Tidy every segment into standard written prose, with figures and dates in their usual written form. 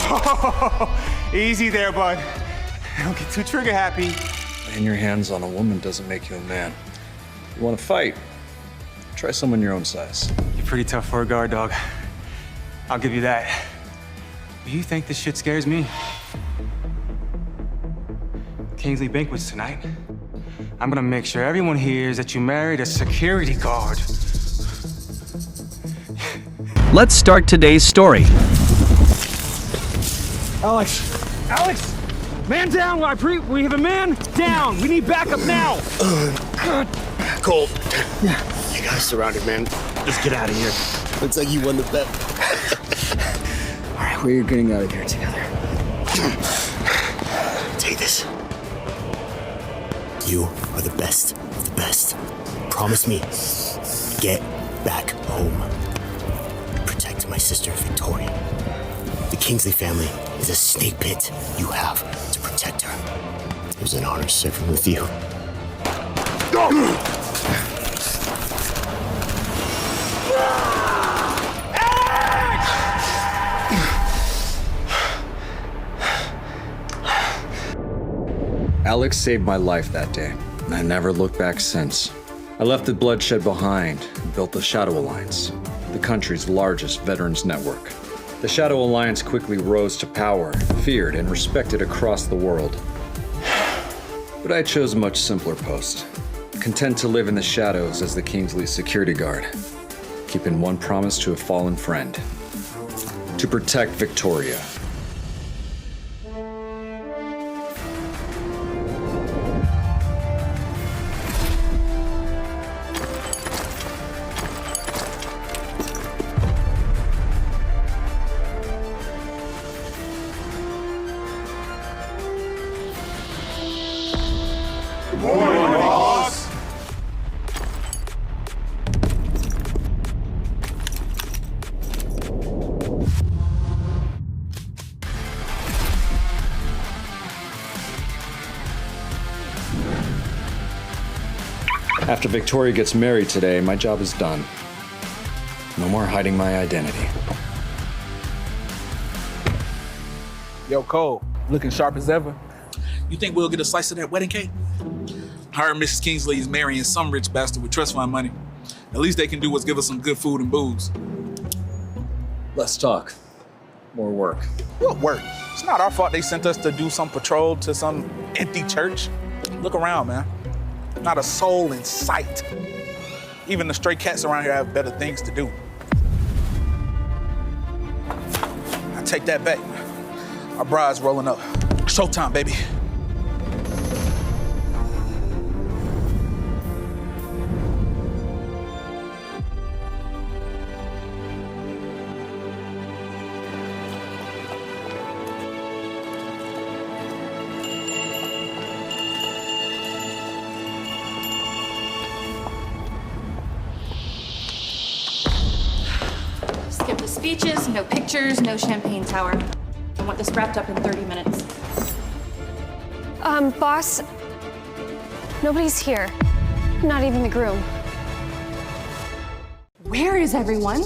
Oh, easy there, bud. Don't get too trigger happy. Laying your hands on a woman doesn't make you a man. You want to fight? Try someone your own size. You're pretty tough for a guard dog. I'll give you that. Do you think this shit scares me? Kingsley banquet's tonight. I'm gonna make sure everyone hears that you married a security guard. Let's start today's story. Alex! Man down, we have a man down! We need backup now! Cole. Yeah. You guys surrounded, man. Let's get out of here. Looks like you won the bet. All right, we're getting out of here together. Take this. You are the best of the best. Promise me, get back home. Protect my sister, Victoria. The Kingsley family is a snake pit. You have to protect her. It was an honor serving with you. Alex saved my life that day, and I never looked back since. I left the bloodshed behind and built the Shadow Alliance, the country's largest veterans network. The Shadow Alliance quickly rose to power, feared and respected across the world. But I chose a much simpler post, content to live in the shadows as the Kingsley security guard, keeping one promise to a fallen friend: to protect Victoria. After Victoria gets married today, my job is done. No more hiding my identity. Yo, Cole, looking sharp as ever. You think we'll get a slice of that wedding cake? Her and Mrs. Kingsley is marrying some rich bastard with trust fund money. At least they can do is give us some good food and booze. Less talk, more work. What work? It's not our fault they sent us to do some patrol to some empty church. Look around, man. Not a soul in sight. Even the stray cats around here have better things to do. I take that back. Our bride's rolling up. Showtime, baby. Skip the speeches, no pictures, no champagne tower. I want this wrapped up in 30 minutes. Boss, nobody's here. Not even the groom. Where is everyone?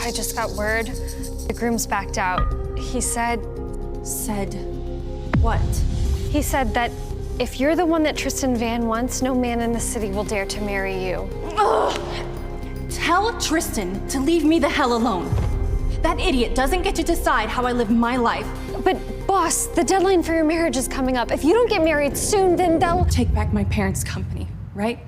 I just got word. The groom's backed out. He said... Said what? He said that if you're the one that Tristan Van wants, no man in the city will dare to marry you. Ugh. Tell Tristan to leave me the hell alone. That idiot doesn't get to decide how I live my life. But boss, the deadline for your marriage is coming up. If you don't get married soon, then they'll... Take back my parents' company, right?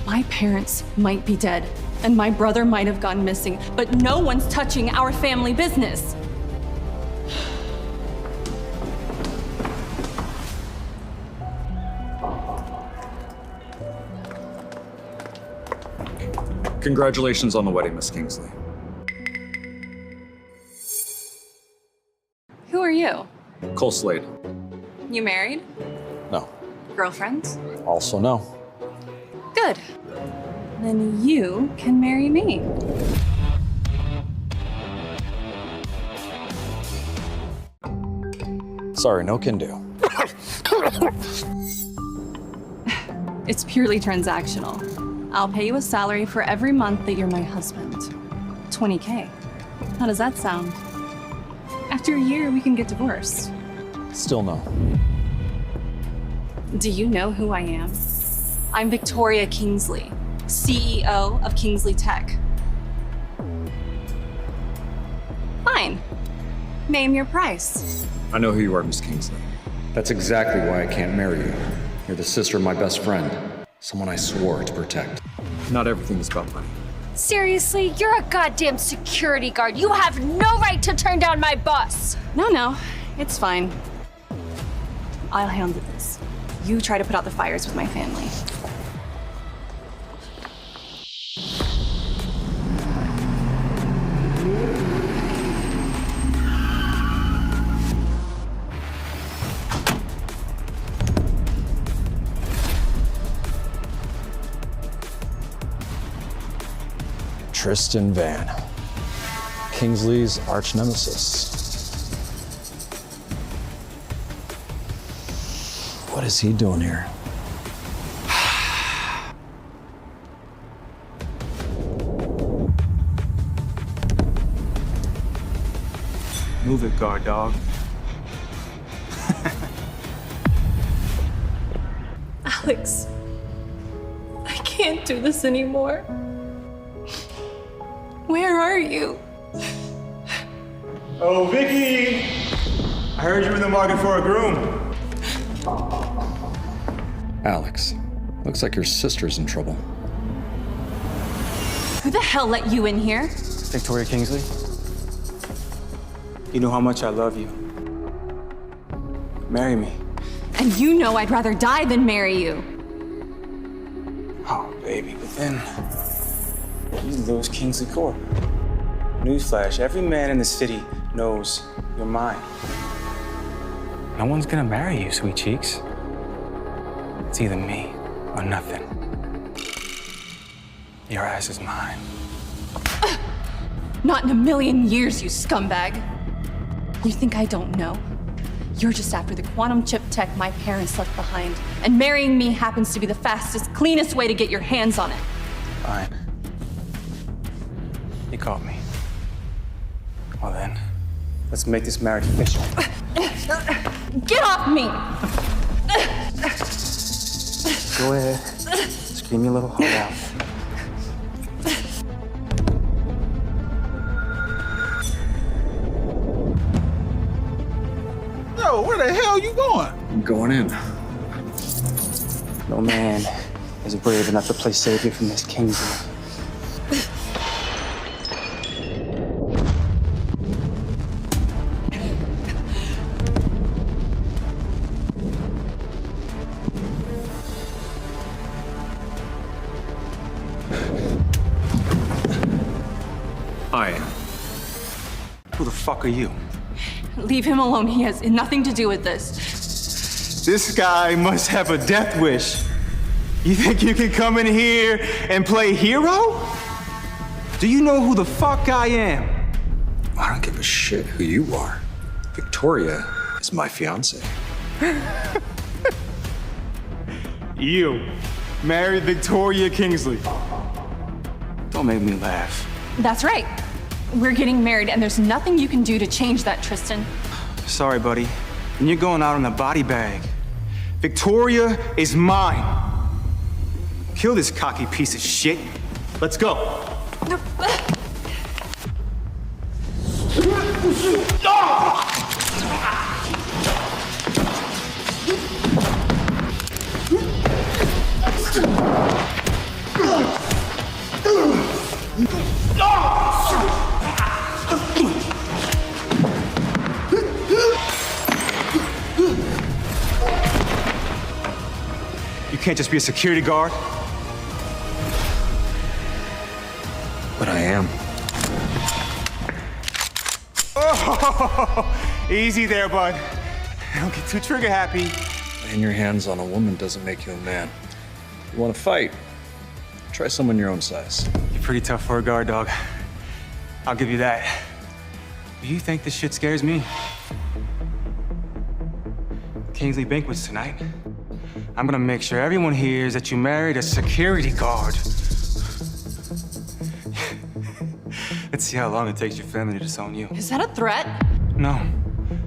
My parents might be dead, and my brother might have gone missing, but no one's touching our family business. Congratulations on the wedding, Miss Kingsley. Who are you? Cole Slade. You married? No. Girlfriends? Also no. Good. Then you can marry me. Sorry, no can do. It's purely transactional. I'll pay you a salary for every month that you're my husband. $20K. How does that sound? After a year, we can get divorced. Still no. Do you know who I am? I'm Victoria Kingsley, CEO of Kingsley Tech. Fine. Name your price. I know who you are, Miss Kingsley. That's exactly why I can't marry you. You're the sister of my best friend, someone I swore to protect. Not everything is about money. Seriously, you're a goddamn security guard. You have no right to turn down my boss. No, it's fine. I'll handle this. You try to put out the fires with my family. Tristan Van, Kingsley's arch nemesis. What is he doing here? Move it, guard dog. Alex, I can't do this anymore. Where are you? Oh, Vicky! I heard you were in the market for a groom. Alex, looks like your sister's in trouble. Who the hell let you in here? Victoria Kingsley, you know how much I love you. Marry me. And you know I'd rather die than marry you. Oh, baby, but then you lose Kingsley Court. Newsflash, every man in the city knows you're mine. No one's gonna marry you, sweet cheeks. It's either me or nothing. Your ass is mine. Not in a million years, you scumbag. You think I don't know? You're just after the quantum chip tech my parents left behind, and marrying me happens to be the fastest, cleanest way to get your hands on it. Fine. You caught me. Well then, let's make this marriage official. Get off me! Go ahead. Scream your little heart out. Yo, where the hell you going? I'm going in. No man is brave enough to play savior from Miss Kingsley. I am. Who the fuck are you? Leave him alone. He has nothing to do with this. This guy must have a death wish. You think you can come in here and play hero? Do you know who the fuck I am? I don't give a shit who you are. Victoria is my fiance. You married Victoria Kingsley. Don't make me laugh. That's right. We're getting married, and there's nothing you can do to change that, Tristan. Sorry, buddy. And you're going out on a body bag. Victoria is mine. Kill this cocky piece of shit. Let's go. You can't just be a security guard. But I am. Oh, easy there, bud. Don't get too trigger happy. Laying your hands on a woman doesn't make you a man. You want to fight? Try someone your own size. You're pretty tough for a guard dog. I'll give you that. Do you think this shit scares me? Kingsley banquets tonight. I'm gonna make sure everyone hears that you married a security guard. Let's see how long it takes your family to disown you. Is that a threat? No,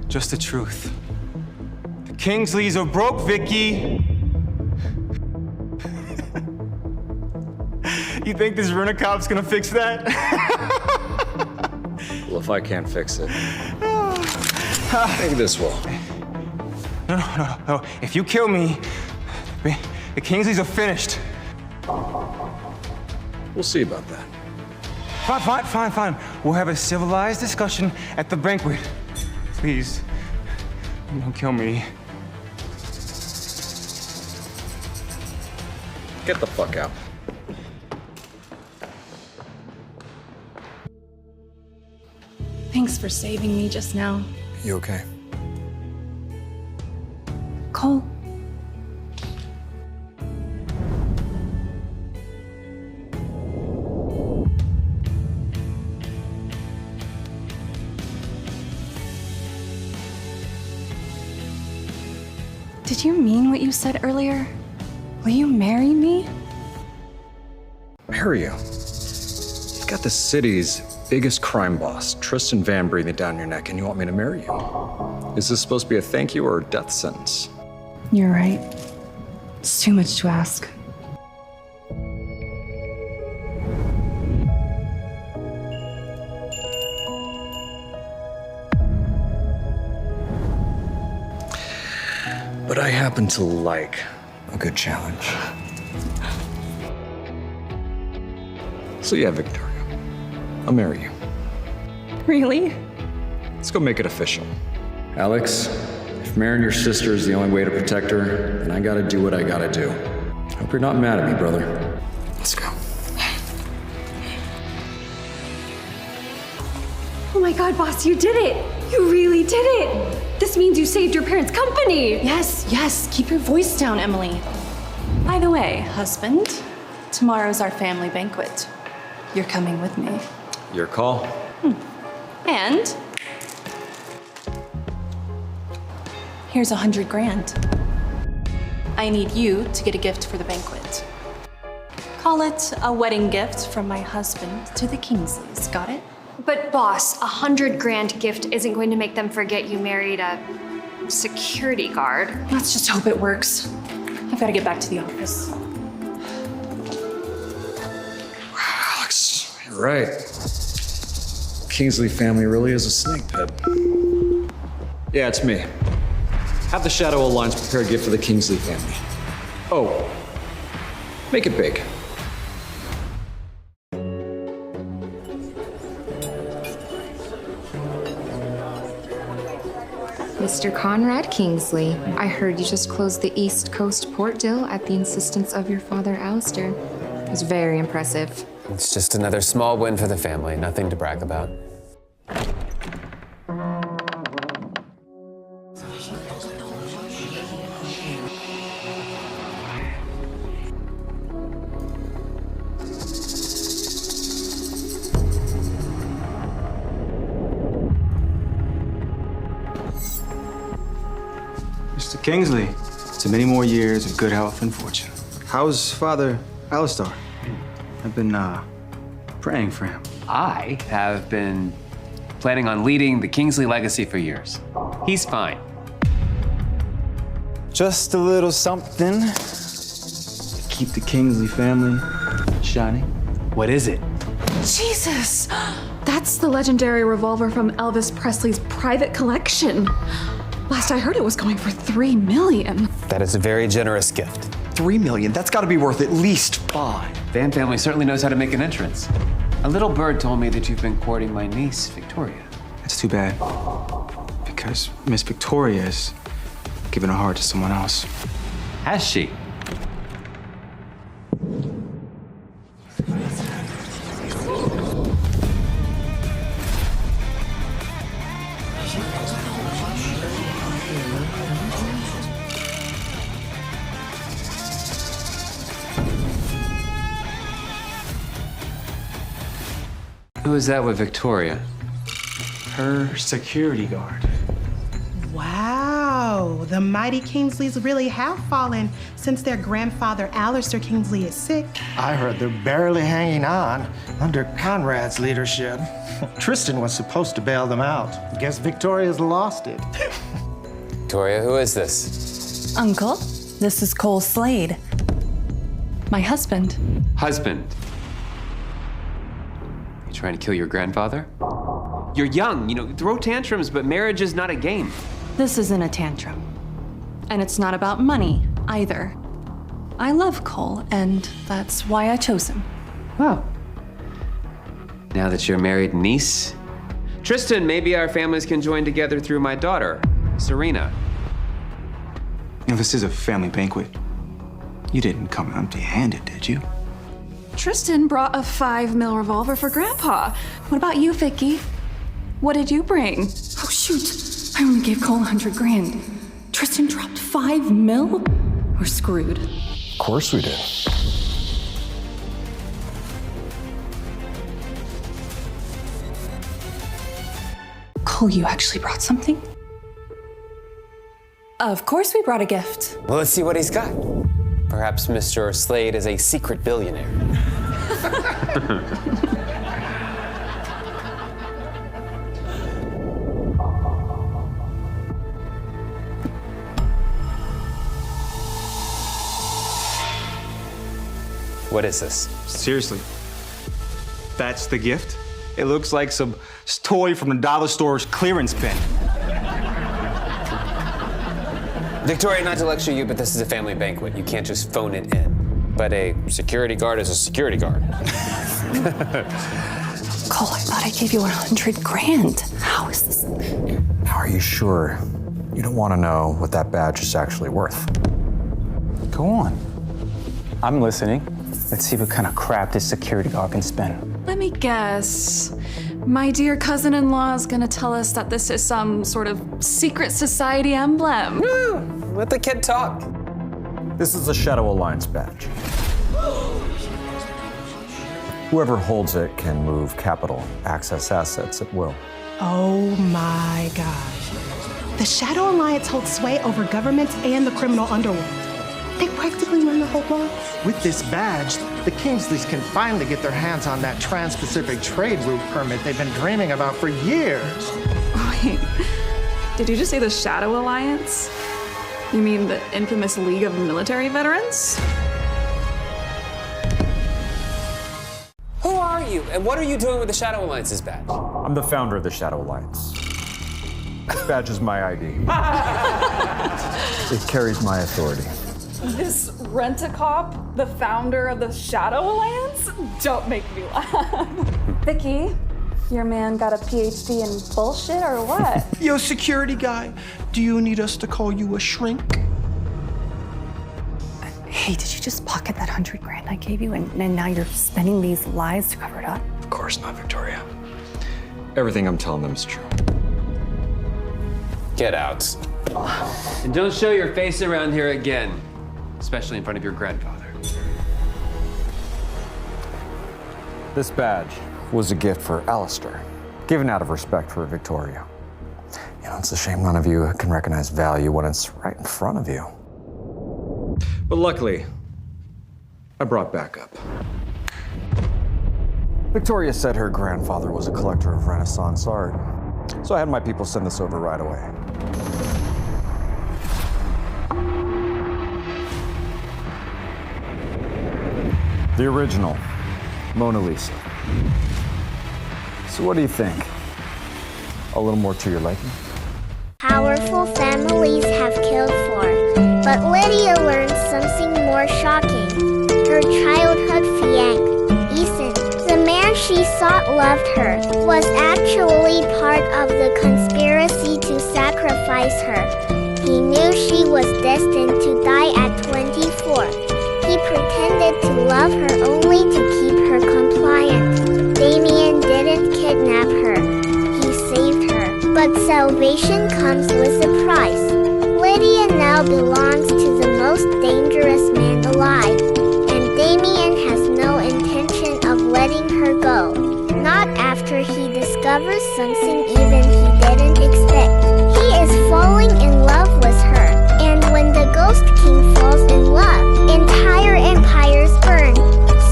just the truth. The Kingsleys are broke, Vicky. You think this rent-a-cop's gonna fix that? Well, if I can't fix it, maybe this will. No. If you kill me, the Kingsleys are finished. We'll see about that. Fine. We'll have a civilized discussion at the banquet. Please, don't kill me. Get the fuck out. Thanks for saving me just now. You okay? Cole. Did you mean what you said earlier? Will you marry me? Marry you? You've got the city's biggest crime boss, Tristan Van, breathing down your neck, and you want me to marry you? Is this supposed to be a thank you or a death sentence? You're right. It's too much to ask. But I happen to like a good challenge. So yeah, Victoria, I'll marry you. Really? Let's go make it official. Alex, if marrying your sister is the only way to protect her, then I gotta do what I gotta do. Hope you're not mad at me, brother. Let's go. Oh my God, boss, you did it! You really did it! This means you saved your parents' company! Yes, keep your voice down, Emily. By the way, husband, tomorrow's our family banquet. You're coming with me. Your call. And here's 100 grand. I need you to get a gift for the banquet. Call it a wedding gift from my husband to the Kingsleys. Got it? But boss, 100 grand gift isn't going to make them forget you married a security guard. Let's just hope it works. I've got to get back to the office. Alex, you're right. Kingsley family really is a snake pit. Yeah, it's me. Have the Shadow Alliance prepare a gift for the Kingsley family. Oh, make it big. Mr. Conrad Kingsley, I heard you just closed the East Coast port deal at the insistence of your father, Alistair. It was very impressive. It's just another small win for the family, nothing to brag about. Mr. Kingsley, to many more years of good health and fortune. How's Father Alistair? I've been praying for him. I have been planning on leading the Kingsley legacy for years. He's fine. Just a little something to keep the Kingsley family shining. What is it? Jesus! That's the legendary revolver from Elvis Presley's private collection. Last I heard, it was going for $3 million. That is a very generous gift. $3 million? That's gotta be worth at least 5. Van family certainly knows how to make an entrance. A little bird told me that you've been courting my niece, Victoria. That's too bad, because Miss Victoria is giving her heart to someone else. Has she? Who is that with Victoria? Her security guard. Wow. So, the mighty Kingsleys really have fallen since their grandfather Alistair Kingsley is sick. I heard they're barely hanging on under Conrad's leadership. Tristan was supposed to bail them out. Guess Victoria's lost it. Victoria, who is this? Uncle, this is Cole Slade. My husband. Husband. You trying to kill your grandfather? You're young, throw tantrums, but marriage is not a game. This isn't a tantrum. And it's not about money, either. I love Cole, and that's why I chose him. Wow. Now that you're married niece, Tristan, maybe our families can join together through my daughter, Serena. This is a family banquet. You didn't come empty-handed, did you? Tristan brought a $5 million revolver for Grandpa. What about you, Vicky? What did you bring? Oh, shoot. I only gave Cole $100,000. Tristan dropped $5 million? We're screwed. Of course we did. Cole, you actually brought something? Of course we brought a gift. Well, let's see what he's got. Perhaps Mr. Slade is a secret billionaire. What is this? Seriously, that's the gift? It looks like some toy from the dollar store's clearance bin. Victoria, not to lecture you, but this is a family banquet. You can't just phone it in. But a security guard is a security guard. Cole, I thought I gave you $100,000. How is this? Now, are you sure you don't want to know what that badge is actually worth? Go on. I'm listening. Let's see what kind of crap this security guard can spin. Let me guess. My dear cousin-in-law is gonna tell us that this is some sort of secret society emblem. Let the kid talk. This is the Shadow Alliance badge. Whoever holds it can move capital, access assets at will. Oh my gosh. The Shadow Alliance holds sway over governments and the criminal underworld. They practically run the whole world. With this badge, the Kingsleys can finally get their hands on that Trans-Pacific Trade Route permit they've been dreaming about for years. Wait, did you just say the Shadow Alliance? You mean the infamous League of Military Veterans? Who are you, and what are you doing with the Shadow Alliance's badge? I'm the founder of the Shadow Alliance. This badge is my ID. It carries my authority. This rent-a-cop, the founder of the Shadow Alliance? Don't make me laugh. Vicky, your man got a PhD in bullshit or what? Yo, security guy, do you need us to call you a shrink? Hey, did you just pocket that $100,000 I gave you and now you're spinning these lies to cover it up? Of course not, Victoria. Everything I'm telling them is true. Get out. And don't show your face around here again, especially in front of your grandfather. This badge was a gift for Alistair, given out of respect for Victoria. It's a shame none of you can recognize value when it's right in front of you. But luckily, I brought backup. Victoria said her grandfather was a collector of Renaissance art, so I had my people send this over right away. The original, Mona Lisa. So what do you think? A little more to your liking? Powerful families have killed for, but Lydia learned something more shocking. Her childhood fiancé, Ethan, the man she thought loved her, was actually part of the conspiracy to sacrifice her. He knew she was destined to die at 24. He pretended to love her only to keep her compliant. Damien didn't kidnap her. He saved her. But salvation comes with a price. Lydia now belongs to the most dangerous man alive, and Damien has no intention of letting her go. Not after he discovers something even he didn't expect. He is falling in love with her. Ghost King falls in love. Entire empires burn.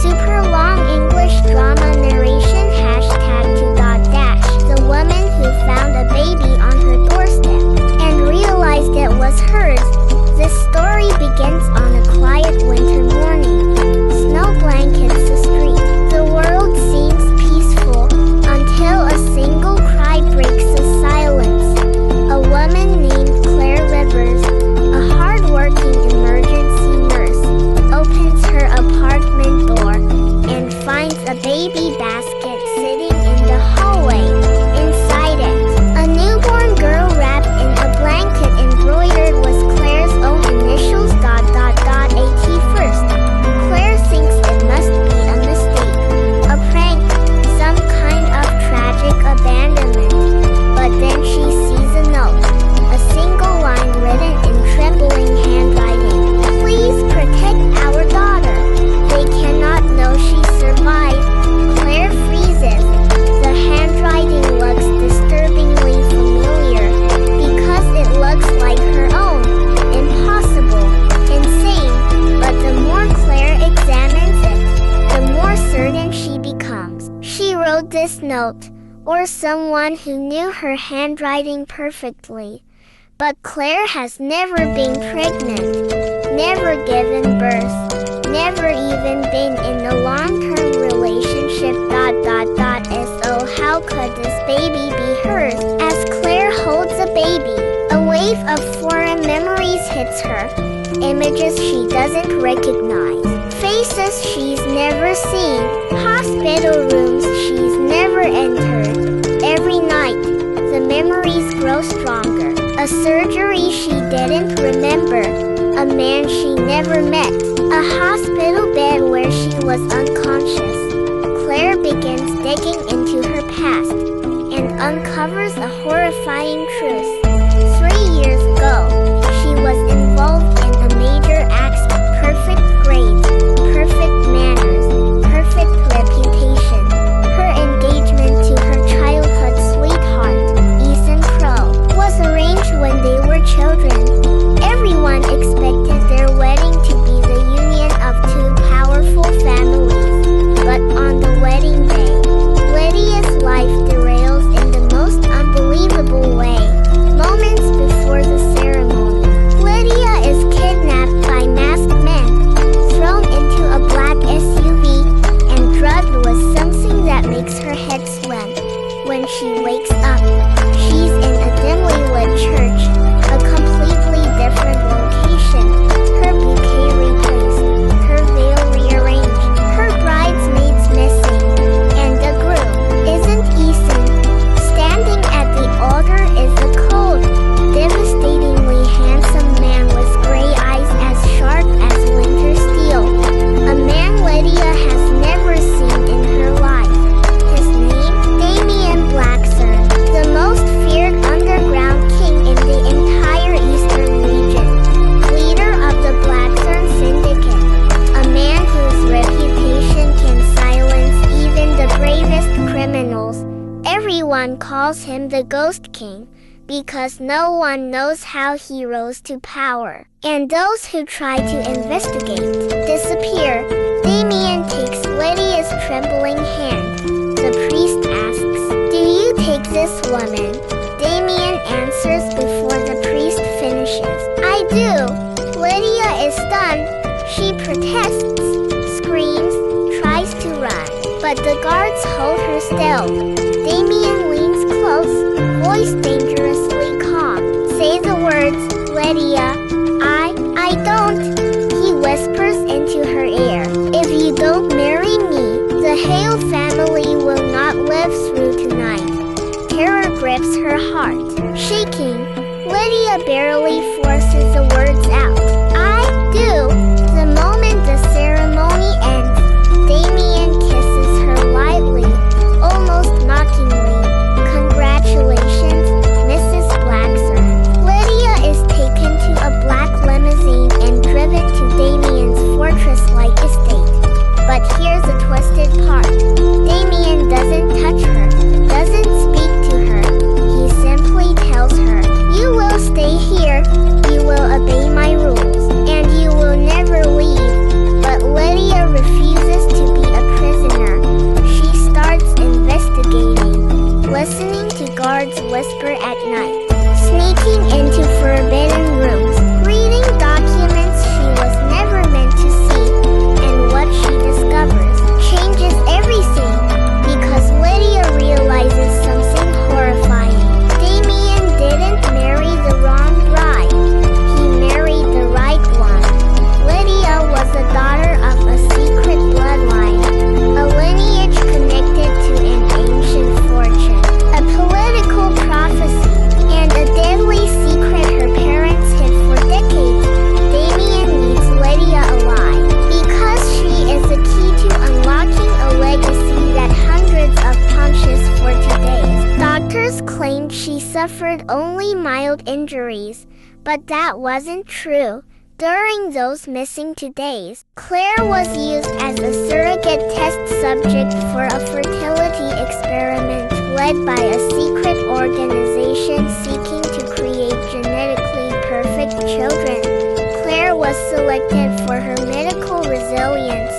Super long English drama narration #2.dash. The woman who found a baby on her doorstep and realized it was hers. This story begins on a quiet winter morning. Snow blankets the street. The world seems peaceful until a single cry breaks the silence. A woman named Claire Rivers, a hard-working emergency nurse, opens her apartment door and finds a baby basket sitting in the hallway. Inside it, a newborn girl wrapped in a blanket embroidered with Claire's own initials ... AT first. Claire thinks it must be a mistake, a prank, some kind of tragic abandonment. But then she sees a note, a single line written in trembling handwriting. Please protect our daughter. They cannot know she survived. Claire freezes. The handwriting looks disturbingly familiar because it looks like her own. Impossible, insane. But the more Claire examines it, the more certain she becomes. She wrote this note, or someone who knew her handwriting perfectly. But Claire has never been pregnant, never given birth, never even been in a long-term relationship ... So how could this baby be hers? As Claire holds a baby, a wave of foreign memories hits her. Images she doesn't recognize, faces she's never seen, hospital rooms she's never entered. Every night, the memories grow stronger. A surgery she didn't remember, a man she never met, a hospital bed where she was unconscious. Claire begins digging into her past and uncovers a horrifying truth. 3 years ago, she was involved in a major accident. Perfect grades, perfect manners, perfect reputation. Her engagement to her childhood sweetheart, Ethan Crow, was arranged when they were children. Everyone expected their wedding to be the union of two powerful families. But on the wedding day, Lydia's life derails in the most unbelievable way. Moments before the ceremony, Lydia is kidnapped by masked men, thrown into a black SUV, and drugged with something that makes her head swim. When she wakes up, she's in a dimly lit church, a completely different location. Her bouquet replaced, her veil rearranged, her bridesmaids missing, and the groom isn't Ethan. Standing at the altar is a cold, devastatingly handsome man with gray eyes as sharp as winter steel. A man Lydia has never seen in her life. His name, Damien Blackthorn, the most feared underground king in the entire eastern region. Leader of the Blackthorn Syndicate. A man whose reputation can silence even the bravest criminals. Everyone calls him the Ghost King because no one knows how he rose to power. And those who try to investigate disappear. Damien takes Lydia's trembling hand. The priest asks, "Do you take this woman?" Damien answers before the priest finishes, "I do." Lydia is stunned. She protests, screams, tries to run, but the guards hold her still. Damien leans close, voice dangerously calm. "Say the words, Lydia." I don't," he whispers into her ear. "If you don't marry me, the Hale family will not live through tonight." Terror grips her heart. Shaking, Lydia barely forces the words out. "I do." The moment the ceremony ends, Damien kisses her lightly, almost mockingly. "Congratulations, Mrs. Blackthorn." Lydia is taken to a black limousine and driven to Damien's fortress-like estate. But here's the twisted part. Damien doesn't touch her, doesn't speak to her. He simply tells her, "You will stay here. You will obey my rules." guards whisper at night, sneaking into forbidden rooms, reading documents she was never meant to see, and what she discovers changes everything, because Lydia realizes something horrifying. Damien didn't marry the wrong bride. He married the right one. Lydia was the daughter of a secret bloodline, a lineage connected to an ancient fortune, a political prophecy, and a deadly secret her parents hid for decades. Damien needs Lydia alive because she is the key to unlocking a legacy that hundreds of punches for today's. Doctors claimed she suffered only mild injuries, but that wasn't true. During those missing 2 days, Claire was used as a surrogate test subject for a fertility experiment led by a secret organization seeking to create genetically perfect children. Claire was selected for her medical resilience.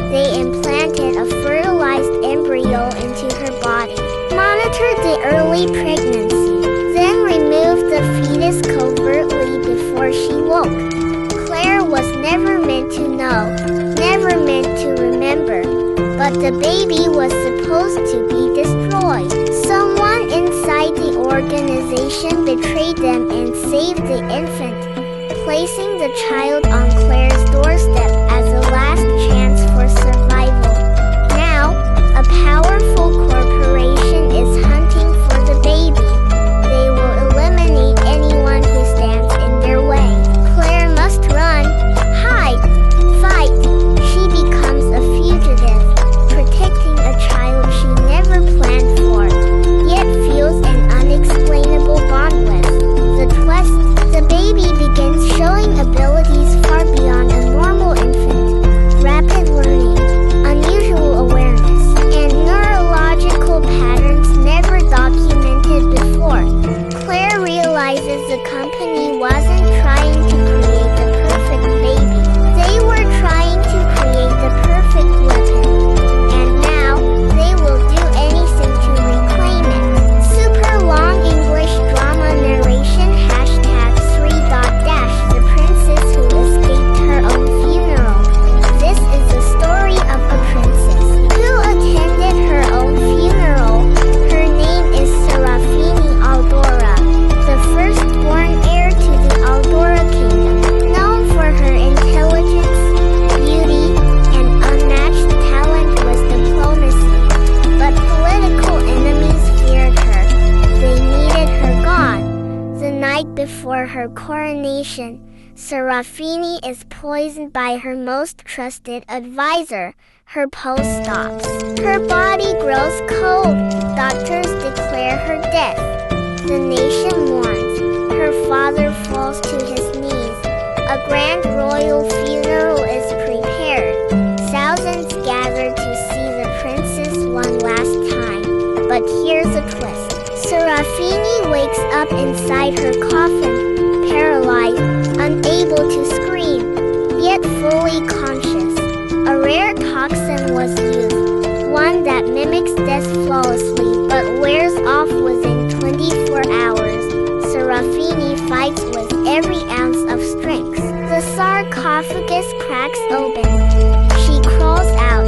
They implanted a fertilized embryo into her body, monitored the early pregnancy, then removed the fetus covertly before she woke. Claire was never meant to know, never meant to remember, but the baby was supposed to be destroyed. Someone inside the organization betrayed them and saved the infant, placing the child on Claire's doorstep as a last chance for survival. Now, a powerful corporation is hunting for the baby. They will eliminate anyone who stands in their way. Claire must run, hide, fight. She becomes a fugitive, protecting a child she never planned for, yet feels an unexplainable bond with. The twist, the baby begins showing abilities far beyond a normal infant. Rapid learning, unusual awareness, and neurological patterns never documented before. Claire realizes the company wasn't trying to create the perfect baby. They were trying to create the perfect weapon. And now, they will do anything to reclaim it. Super long English drama narration #3.dash the princess who escaped her own funeral. This is the story of a princess who attended her own funeral. Her name is Serafini Aldora, the firstborn heir to the Aldora kingdom, known for her intelligence, beauty, and unmatched talent with diplomacy. But political enemies feared her. They needed her gone. The night before her coronation, Serafini is poisoned by her most trusted advisor. Her pulse stops. Her body grows cold. Doctors declare her death. The nation mourns. Her father falls to his knees. A grand royal funeral is prepared. Thousands gather to see the princess one last time. But here's a twist. Serafini wakes up inside her coffin, paralyzed, unable to scream, yet fully conscious. A rare toxin was used, one that mimics death flawlessly but wears off within 24 hours. Serafini fights with every ounce of strength. The sarcophagus cracks open. She crawls out,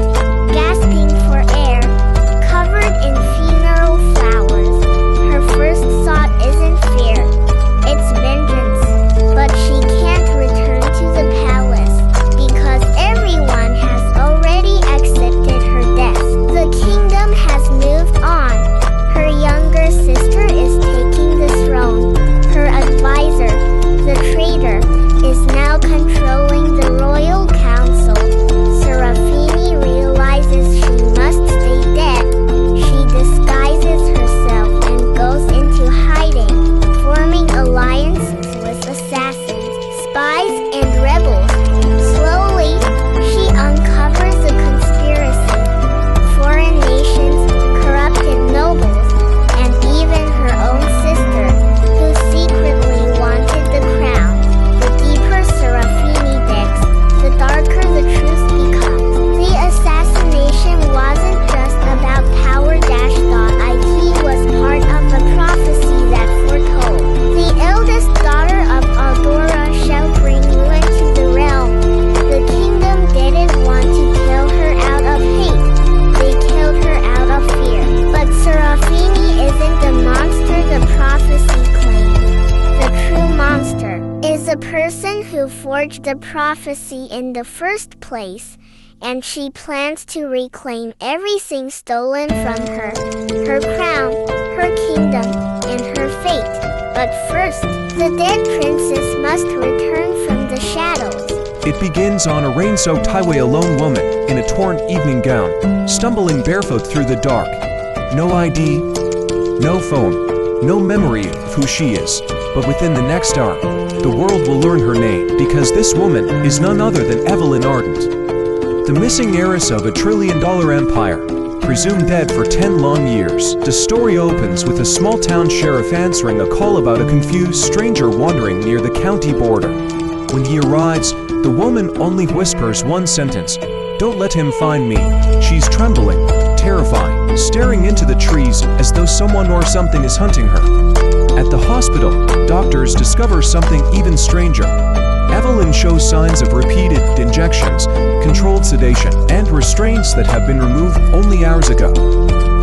gasping for air, covered in funeral flowers. Her first thought isn't fear, it's vengeance. But she can't return to the palace because everyone has already accepted her death. The kingdom has moved on. Her younger the person who forged the prophecy in the first place, and she plans to reclaim everything stolen from her crown, her kingdom, and her fate. But first, the dead princess must return from the shadows. It begins on a rain-soaked highway, a lone woman in a torn evening gown, stumbling barefoot through the dark. No ID, no phone, no memory of who she is. But within the next hour, the world will learn her name, because this woman is none other than Evelyn Ardent, the missing heiress of $1 trillion empire, presumed dead for 10 long years. The story opens with a small-town sheriff answering a call about a confused stranger wandering near the county border. When he arrives, the woman only whispers one sentence: "Don't let him find me." She's trembling, terrified, staring into the trees as though someone or something is hunting her. At the hospital, doctors discover something even stranger. Evelyn shows signs of repeated injections, controlled sedation, and restraints that have been removed only hours ago.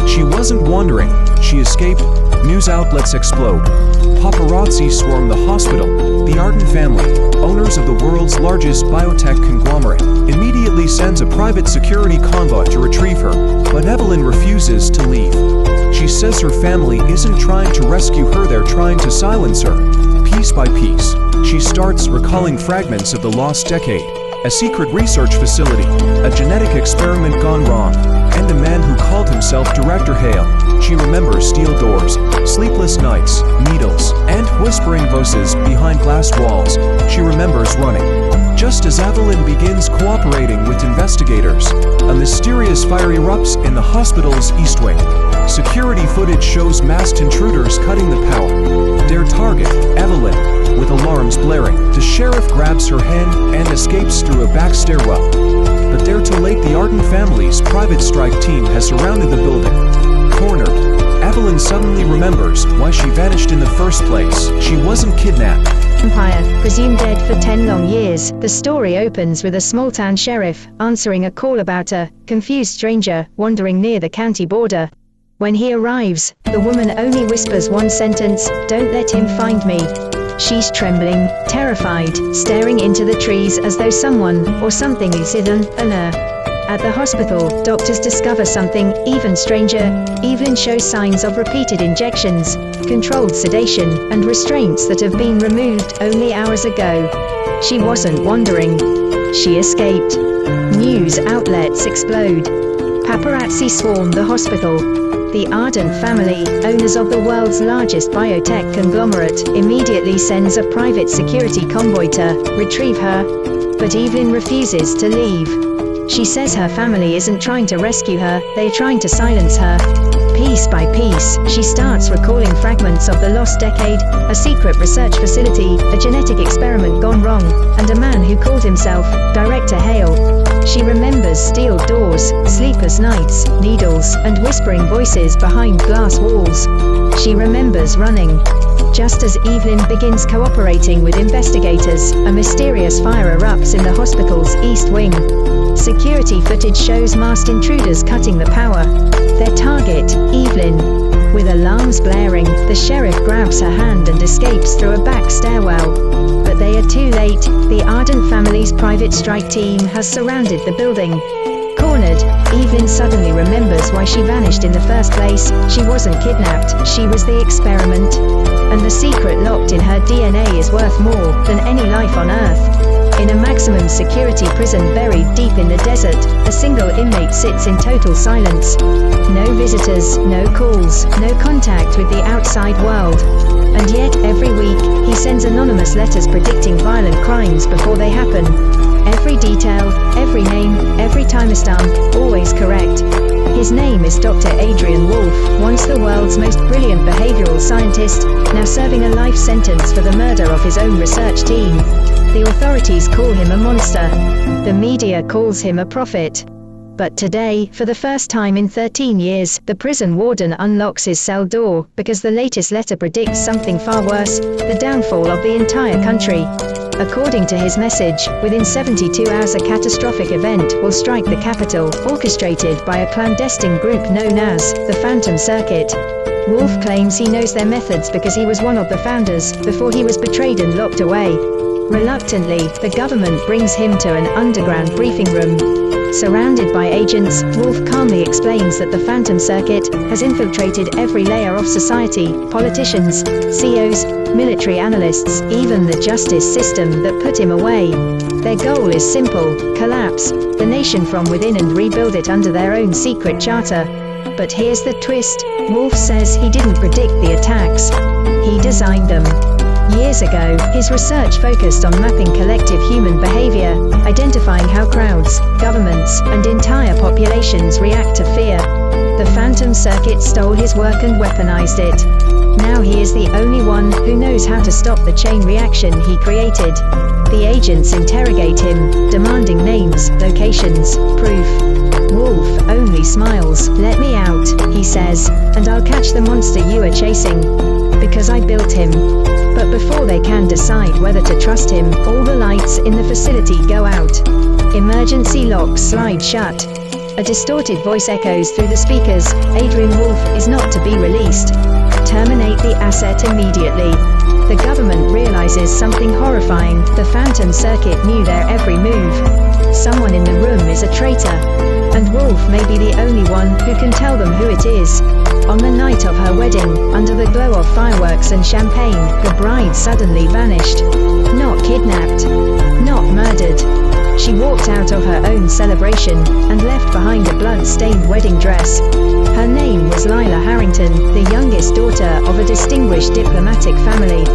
She wasn't wandering, she escaped. News outlets explode. Paparazzi swarm the hospital. The Ardent family, owners of the world's largest biotech conglomerate, immediately sends a private security convoy to retrieve her, but Evelyn refuses to leave. She says her family isn't trying to rescue her, they're trying to silence her. Piece by piece, she starts recalling fragments of the lost decade, a secret research facility, a genetic experiment gone wrong, and a man who called himself Director Hale. She remembers steel doors, sleepless nights, needles, and whispering voices behind glass walls. She remembers running. Just as Evelyn begins cooperating with investigators, a mysterious fire erupts in the hospital's east wing. Security footage shows masked intruders cutting the power. Their target, Evelyn, with alarms blaring. The sheriff grabs her hand and escapes through a back stairwell. But they're too late. The Ardent family's private strike team has surrounded the building. Cornered, Evelyn suddenly remembers why she vanished in the first place. She wasn't kidnapped. Empire, presumed dead for 10 long years. The story opens with a small-town sheriff answering a call about a confused stranger wandering near the county border. When he arrives, the woman only whispers one sentence: "Don't let him find me." She's trembling, terrified, staring into the trees as though someone or something is hidden on her. At the hospital, doctors discover something even stranger. Evelyn shows signs of repeated injections, controlled sedation, and restraints that have been removed only hours ago. She wasn't wandering. She escaped. News outlets explode. Paparazzi swarm the hospital. The Ardent family, owners of the world's largest biotech conglomerate, immediately sends a private security convoy to retrieve her. But Evelyn refuses to leave. She says her family isn't trying to rescue her, they're trying to silence her. Piece by piece, she starts recalling fragments of the lost decade, a secret research facility, a genetic experiment gone wrong, and a man who called himself Director Hale. She remembers steel doors, sleepless nights, needles, and whispering voices behind glass walls. She remembers running. Just as Evelyn begins cooperating with investigators, a mysterious fire erupts in the hospital's east wing. Security footage shows masked intruders cutting the power. Their target, Evelyn. With alarms blaring, the sheriff grabs her hand and escapes through a back stairwell. But they are too late. The Ardent family's private strike team has surrounded the building. Cornered, Evelyn suddenly remembers why she vanished in the first place. She wasn't kidnapped, she was the experiment. And the secret locked in her DNA is worth more than any life on Earth. In a maximum security prison buried deep in the desert, a single inmate sits in total silence. No visitors, no calls, no contact with the outside world. And yet, every week, he sends anonymous letters predicting violent crimes before they happen. Every detail, every name, every timestamp, always correct. His name is Dr. Adrian Wolfe, once the world's most brilliant behavioral scientist, now serving a life sentence for the murder of his own research team. The authorities call him a monster. The media calls him a prophet. But today, for the first time in 13 years, the prison warden unlocks his cell door because the latest letter predicts something far worse, the downfall of the entire country. According to his message, within 72 hours a catastrophic event will strike the capital, orchestrated by a clandestine group known as the Phantom Circuit. Wolfe claims he knows their methods because he was one of the founders, before he was betrayed and locked away. Reluctantly, the government brings him to an underground briefing room. Surrounded by agents, Wolf calmly explains that the Phantom Circuit has infiltrated every layer of society, politicians, CEOs, military analysts, even the justice system that put him away. Their goal is simple: collapse the nation from within and rebuild it under their own secret charter. But here's the twist: Wolf says he didn't predict the attacks. He designed them. Years ago, his research focused on mapping collective human behavior, identifying how crowds, governments, and entire populations react to fear. The Phantom Circuit stole his work and weaponized it. Now he is the only one who knows how to stop the chain reaction he created. The agents interrogate him, demanding names, locations, proof. Wolf only smiles. "Let me out," he says, "and I'll catch the monster you are chasing. Because I built him." But before they can decide whether to trust him, all the lights in the facility go out. Emergency locks slide shut. A distorted voice echoes through the speakers: "Adrian Wolf is not to be released. Terminate the asset immediately." The government realizes something horrifying. The Phantom Circuit knew their every move. Someone in the room is a traitor, and Wolf may be the only one who can tell them who it is. On the night of her wedding, under the glow of fireworks and champagne, the bride suddenly vanished. Not kidnapped, not murdered. She walked out of her own celebration and left behind a blood-stained wedding dress. Her name was Lila Harrington, the youngest daughter of a distinguished diplomatic family.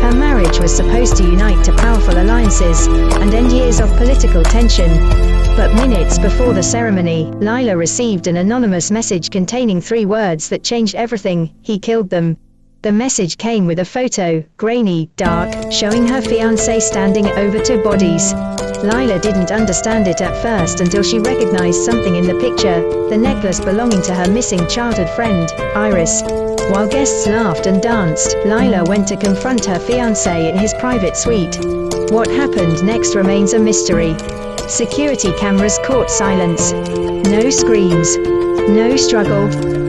Her marriage was supposed to unite to powerful alliances and end years of political tension. But minutes before the ceremony, Lila received an anonymous message containing 3 words that changed everything: he killed them. The message came with a photo, grainy, dark, showing her fiancé standing over 2 bodies. Lila didn't understand it at first until she recognized something in the picture: the necklace belonging to her missing childhood friend, Iris. While guests laughed and danced, Lila went to confront her fiancé in his private suite. What happened next remains a mystery. Security cameras caught silence. No screams, no struggle,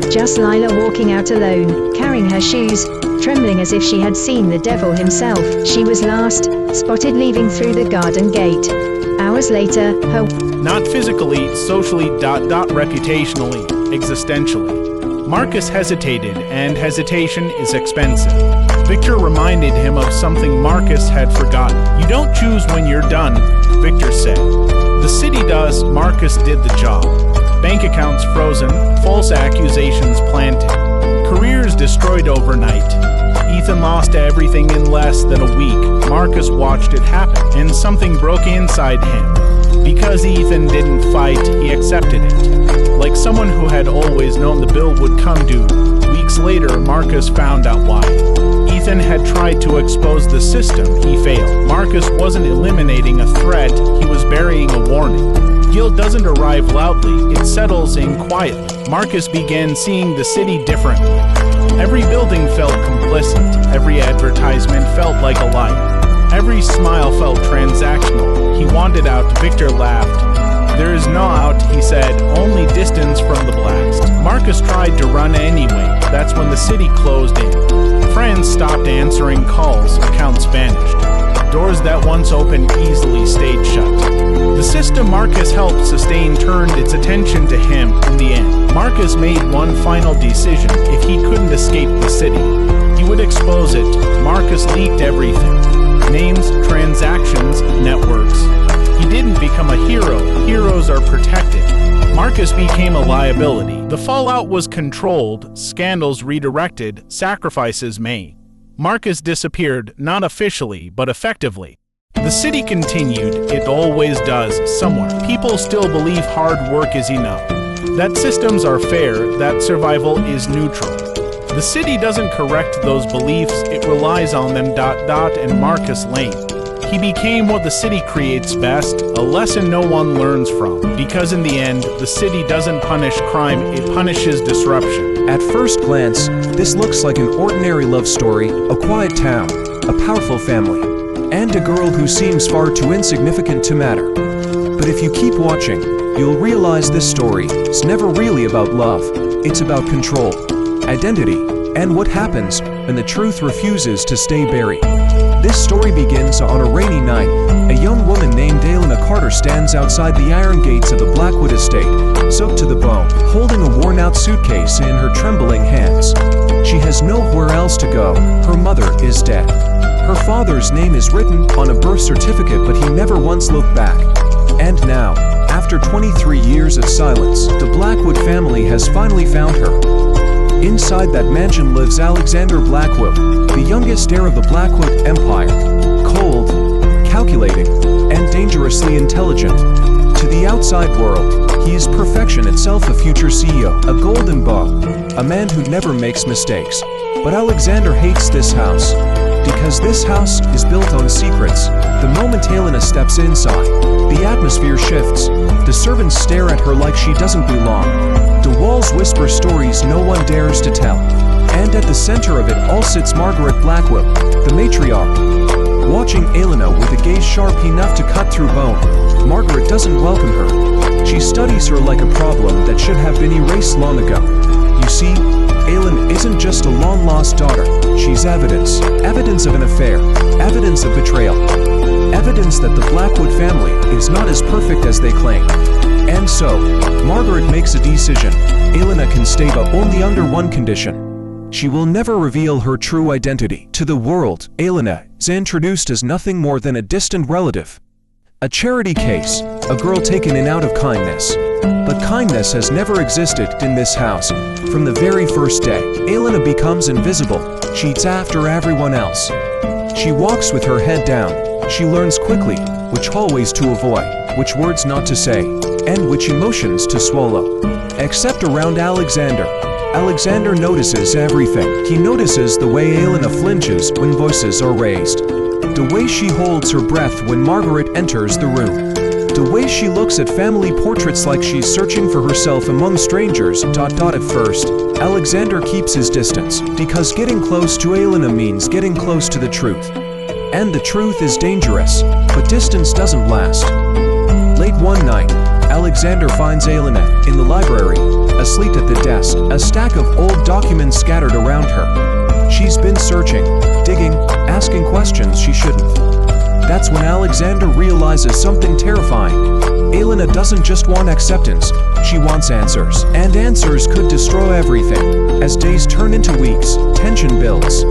just Lila walking out alone, carrying her shoes, trembling as if she had seen the devil himself. She was last spotted leaving through the garden gate. Hours later, her not physically, socially, reputationally, existentially. Marcus hesitated, and hesitation is expensive. Victor reminded him of something Marcus had forgotten. "You don't choose when you're done," Victor said. "The city does. Marcus did the job. Bank accounts frozen, false accusations planted, careers destroyed overnight. Ethan lost everything in less than a week. Marcus watched it happen, and something broke inside him. Because Ethan didn't fight, he accepted it. Like someone who had always known the bill would come due. Weeks later, Marcus found out why. Ethan had tried to expose the system. He failed. Marcus wasn't eliminating a threat, he was burying a warning. Guilt doesn't arrive loudly, it settles in quietly. Marcus began seeing the city differently. Every building felt complicit. Every advertisement felt like a lie. Every smile felt transactional. He wanted out. Victor laughed. "There is no out," he said, "only distance from the blast." Marcus tried to run anyway. That's when the city closed in. Friends stopped answering calls. Accounts vanished. Doors that once opened easily stayed shut. The system Marcus helped sustain turned its attention to him in the end. Marcus made one final decision: if he couldn't escape the city, he would expose it. Marcus leaked everything: names, transactions, networks. He didn't become a hero. Heroes are protected. Marcus became a liability. The fallout was controlled, scandals redirected, sacrifices made. Marcus disappeared, not officially, but effectively. The city continued. It always does, somewhere. People still believe hard work is enough, that systems are fair, that survival is neutral. The city doesn't correct those beliefs, it relies on them. And Marcus Lane. He became what the city creates best, a lesson no one learns from. Because in the end, the city doesn't punish crime, it punishes disruption. At first glance, this looks like an ordinary love story, a quiet town, a powerful family, and a girl who seems far too insignificant to matter. But if you keep watching, you'll realize this story is never really about love. It's about control, identity, and what happens when the truth refuses to stay buried. This story begins on a rainy night. A young woman named Elena Carter stands outside the iron gates of the Blackwood estate, soaked to the bone, holding a worn-out suitcase in her trembling hands. She has nowhere else to go. Her mother is dead. Her father's name is written on a birth certificate, but he never once looked back. And now, after 23 years of silence, the Blackwood family has finally found her. Inside that mansion lives Alexander Blackwood, the youngest heir of the Blackwood Empire. Cold, calculating, and dangerously intelligent. To the outside world, he is perfection itself, a future CEO, a golden boy, a man who never makes mistakes. But Alexander hates this house, because this house is built on secrets. The moment Elena steps inside, the atmosphere shifts. The servants stare at her like she doesn't belong. The walls whisper stories no one dares to tell. And at the center of it all sits Margaret Blackwood, the matriarch. Watching Elena with a gaze sharp enough to cut through bone, Margaret doesn't welcome her. She studies her like a problem that should have been erased long ago. You see, Elena isn't just a long-lost daughter. She's evidence. Evidence of an affair. Evidence of betrayal. Evidence that the Blackwood family is not as perfect as they claim. And so, Margaret makes a decision. Elena can stay, but only under one condition. She will never reveal her true identity to the world. Elena is introduced as nothing more than a distant relative. A charity case, a girl taken in out of kindness. But kindness has never existed in this house. From the very first day, Elena becomes invisible. She eats after everyone else. She walks with her head down. She learns quickly which hallways to avoid, which words not to say, and which emotions to swallow. Except around Alexander. Alexander notices everything. He notices the way Elena flinches when voices are raised. The way she holds her breath when Margaret enters the room. The way she looks at family portraits like she's searching for herself among strangers. At first, Alexander keeps his distance, because getting close to Elena means getting close to the truth. And the truth is dangerous, but distance doesn't last. Late one night, Alexander finds Elena in the library, asleep at the desk, a stack of old documents scattered around her. She's been searching, digging, asking questions she shouldn't. That's when Alexander realizes something terrifying. Elena doesn't just want acceptance, she wants answers. And answers could destroy everything. As days turn into weeks, tension builds.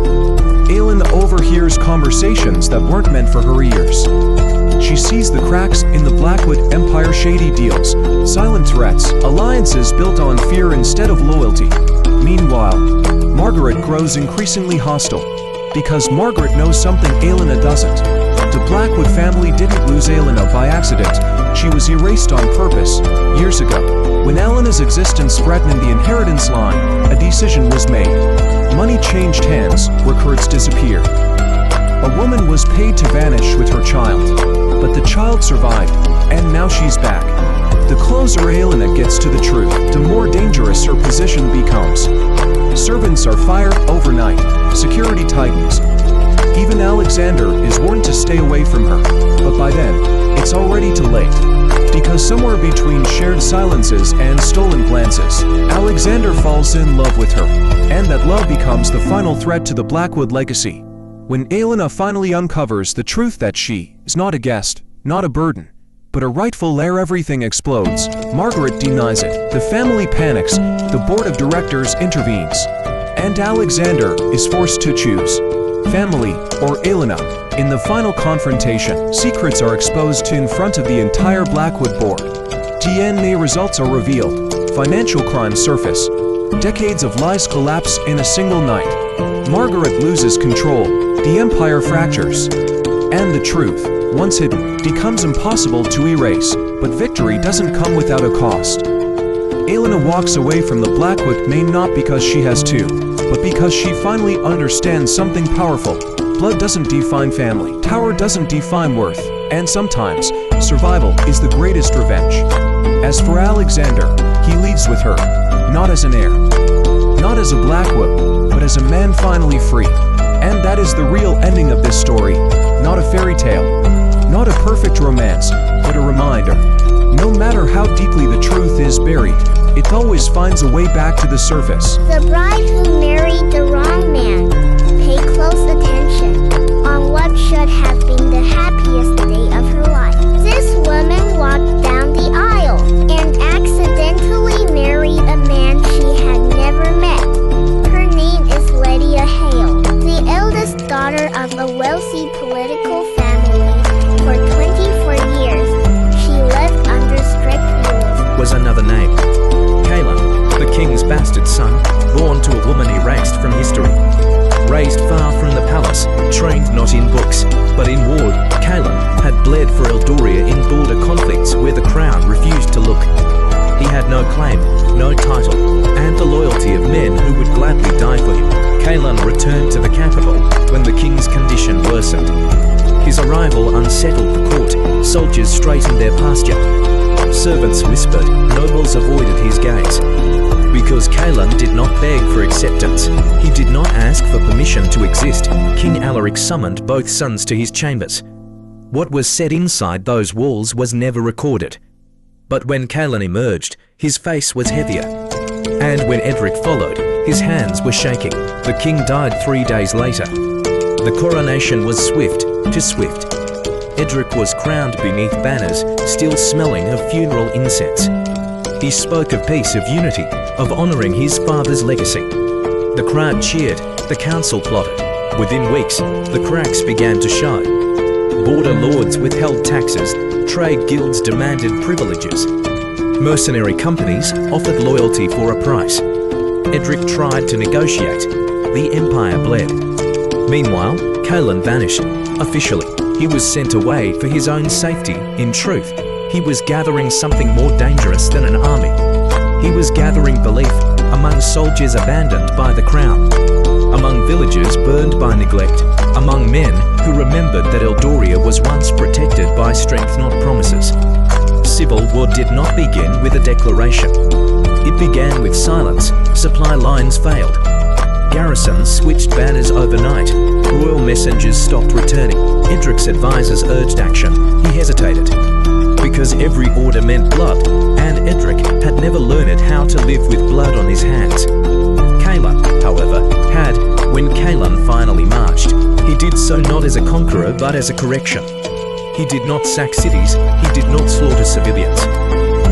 Elena overhears conversations that weren't meant for her ears. She sees the cracks in the Blackwood Empire, shady deals, silent threats, alliances built on fear instead of loyalty. Meanwhile, Margaret grows increasingly hostile, because Margaret knows something Elena doesn't. The Blackwood family didn't lose Elena by accident. She was erased on purpose, years ago. When Elena's existence threatened the inheritance line, a decision was made. Money changed hands, records disappeared. A woman was paid to vanish with her child, but the child survived, and now she's back. The closer Elena gets to the truth, the more dangerous her position becomes. Servants are fired overnight, security tightens. Even Alexander is warned to stay away from her, but by then, it's already too late. Because somewhere between shared silences and stolen glances, Alexander falls in love with her, and that love becomes the final threat to the Blackwood legacy. When Elena finally uncovers the truth that she is not a guest, not a burden, but a rightful heir, everything explodes. Margaret denies it. The family panics. The board of directors intervenes. And Alexander is forced to choose. Family or Elena. In the final confrontation, secrets are exposed in front of the entire Blackwood board. DNA results are revealed. Financial crimes surface. Decades of lies collapse in a single night. Margaret loses control. The empire fractures. And the truth, once hidden, becomes impossible to erase. But victory doesn't come without a cost. Elena walks away from the Blackwood main not because she has to, but because she finally understands something powerful. Blood doesn't define family. Power doesn't define worth. And sometimes, survival is the greatest revenge. As for Alexander, he leaves with her, not as an heir, not as a Blackwood, but as a man finally free. And that is the real ending of this story, not a fairy tale, not a perfect romance, but a reminder. No matter how deeply the truth is buried, it always finds a way back to the surface. The bride who married the wrong man. Pay close attention on what show of a wealthy political family. For 24 years, she lived under strict rules. Was another name. Caleb, the king's bastard son, born to a woman erased from history. Raised far from the palace, trained not in books, but in war, Caleb had bled for Eldoria in border conflicts where the crown refused to look. He had no claim, no title, and the loyalty of men who would gladly die for him. Caleb returned to the capital when the king's condition worsened. His arrival unsettled the court, soldiers straightened their pasture. Servants whispered, nobles avoided his gaze. Because Caleb did not beg for acceptance, he did not ask for permission to exist, King Alaric summoned both sons to his chambers. What was said inside those walls was never recorded. But when Caleb emerged, his face was heavier. And when Edric followed, his hands were shaking. The king died 3 days later. The coronation was swift to swift. Edric was crowned beneath banners, still smelling of funeral incense. He spoke of peace, of unity, of honouring his father's legacy. The crowd cheered, the council plotted. Within weeks, the cracks began to show. Border lords withheld taxes, trade guilds demanded privileges. Mercenary companies offered loyalty for a price. Edric tried to negotiate. The empire bled. Meanwhile, Caleb vanished. Officially, he was sent away for his own safety. In truth, he was gathering something more dangerous than an army. He was gathering belief among soldiers abandoned by the crown, among villagers burned by neglect, among men who remembered that Eldoria was once protected by strength, not promises. Civil war did not begin with a declaration. It began with silence. Supply lines failed. Garrisons switched banners overnight. Royal messengers stopped returning. Edric's advisors urged action. He hesitated. Because every order meant blood, and Edric had never learned how to live with blood on his hands. Caleb, however, had, when Caleb finally marched, he did so not as a conqueror but as a correction. He did not sack cities, he did not slaughter civilians.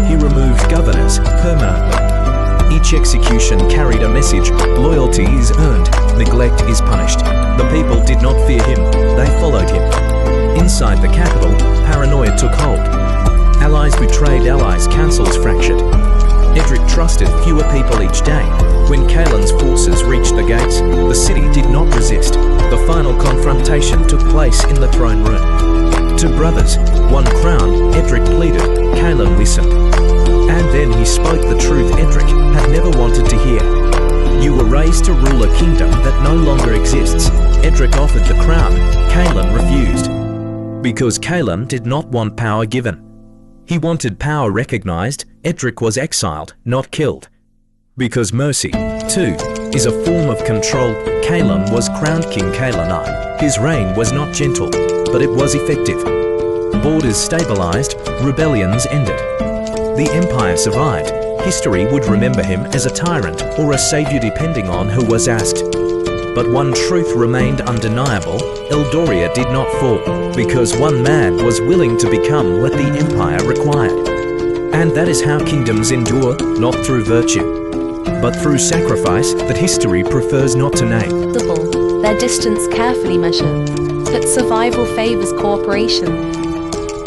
He removed governors permanently. Each execution carried a message: loyalty is earned, neglect is punished. The people did not fear him, they followed him. Inside the capital, paranoia took hold. Allies betrayed allies, councils fractured. Edric trusted fewer people each day. When Caleb's forces reached the gates, the city did not resist. The final confrontation took place in the throne room. To brothers, one crown, Edric pleaded, Caleb listened. And then he spoke the truth Edric had never wanted to hear. You were raised to rule a kingdom that no longer exists. Edric offered the crown, Caleb refused. Because Caleb did not want power given. He wanted power recognized. Edric was exiled, not killed. Because mercy, too, is a form of control, Caleb was crowned King Caleb IX. His reign was not gentle, but it was effective. Borders stabilized, rebellions ended. The empire survived. History would remember him as a tyrant or a savior depending on who was asked. But one truth remained undeniable: Eldoria did not fall, because one man was willing to become what the empire required. And that is how kingdoms endure, not through virtue, but through sacrifice that history prefers not to name. Their distance carefully measured, but survival favors cooperation.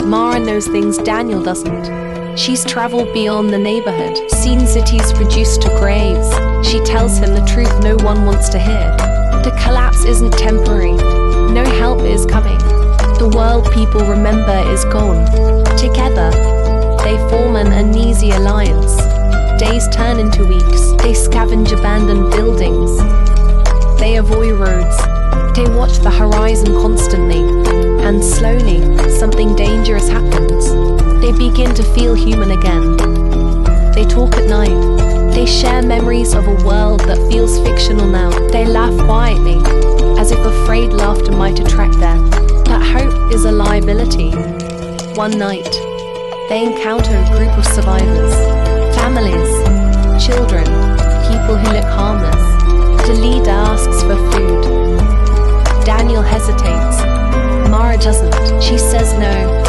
Mara knows things Daniel doesn't. She's traveled beyond the neighborhood, seen cities reduced to graves. She tells him the truth no one wants to hear. The collapse isn't temporary. No help is coming. The world people remember is gone. Together, they form an uneasy alliance. Days turn into weeks. They scavenge abandoned buildings. They avoid roads. They watch the horizon constantly. And slowly, something dangerous happens. They begin to feel human again. They talk at night. They share memories of a world that feels fictional now. They laugh quietly, as if afraid laughter might attract them. But hope is a liability. One night, they encounter a group of survivors. Families, children, people who look harmless. The leader asks for food. Daniel hesitates. Mara doesn't. She says no.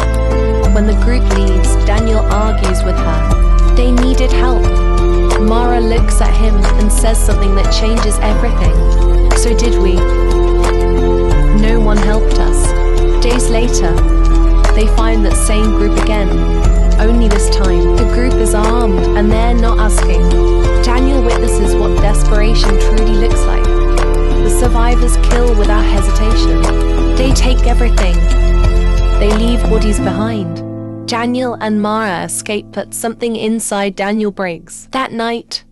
When the group leaves, Daniel argues with her. They needed help. Mara looks at him and says something that changes everything. So did we. No no one helped us. Days later, they find that same group again. Only this time, the group is armed and they're not asking. Daniel witnesses what desperation truly looks like. The survivors kill without hesitation. They take everything. They leave bodies behind. Daniel and Mara escape, but something inside Daniel breaks. That night,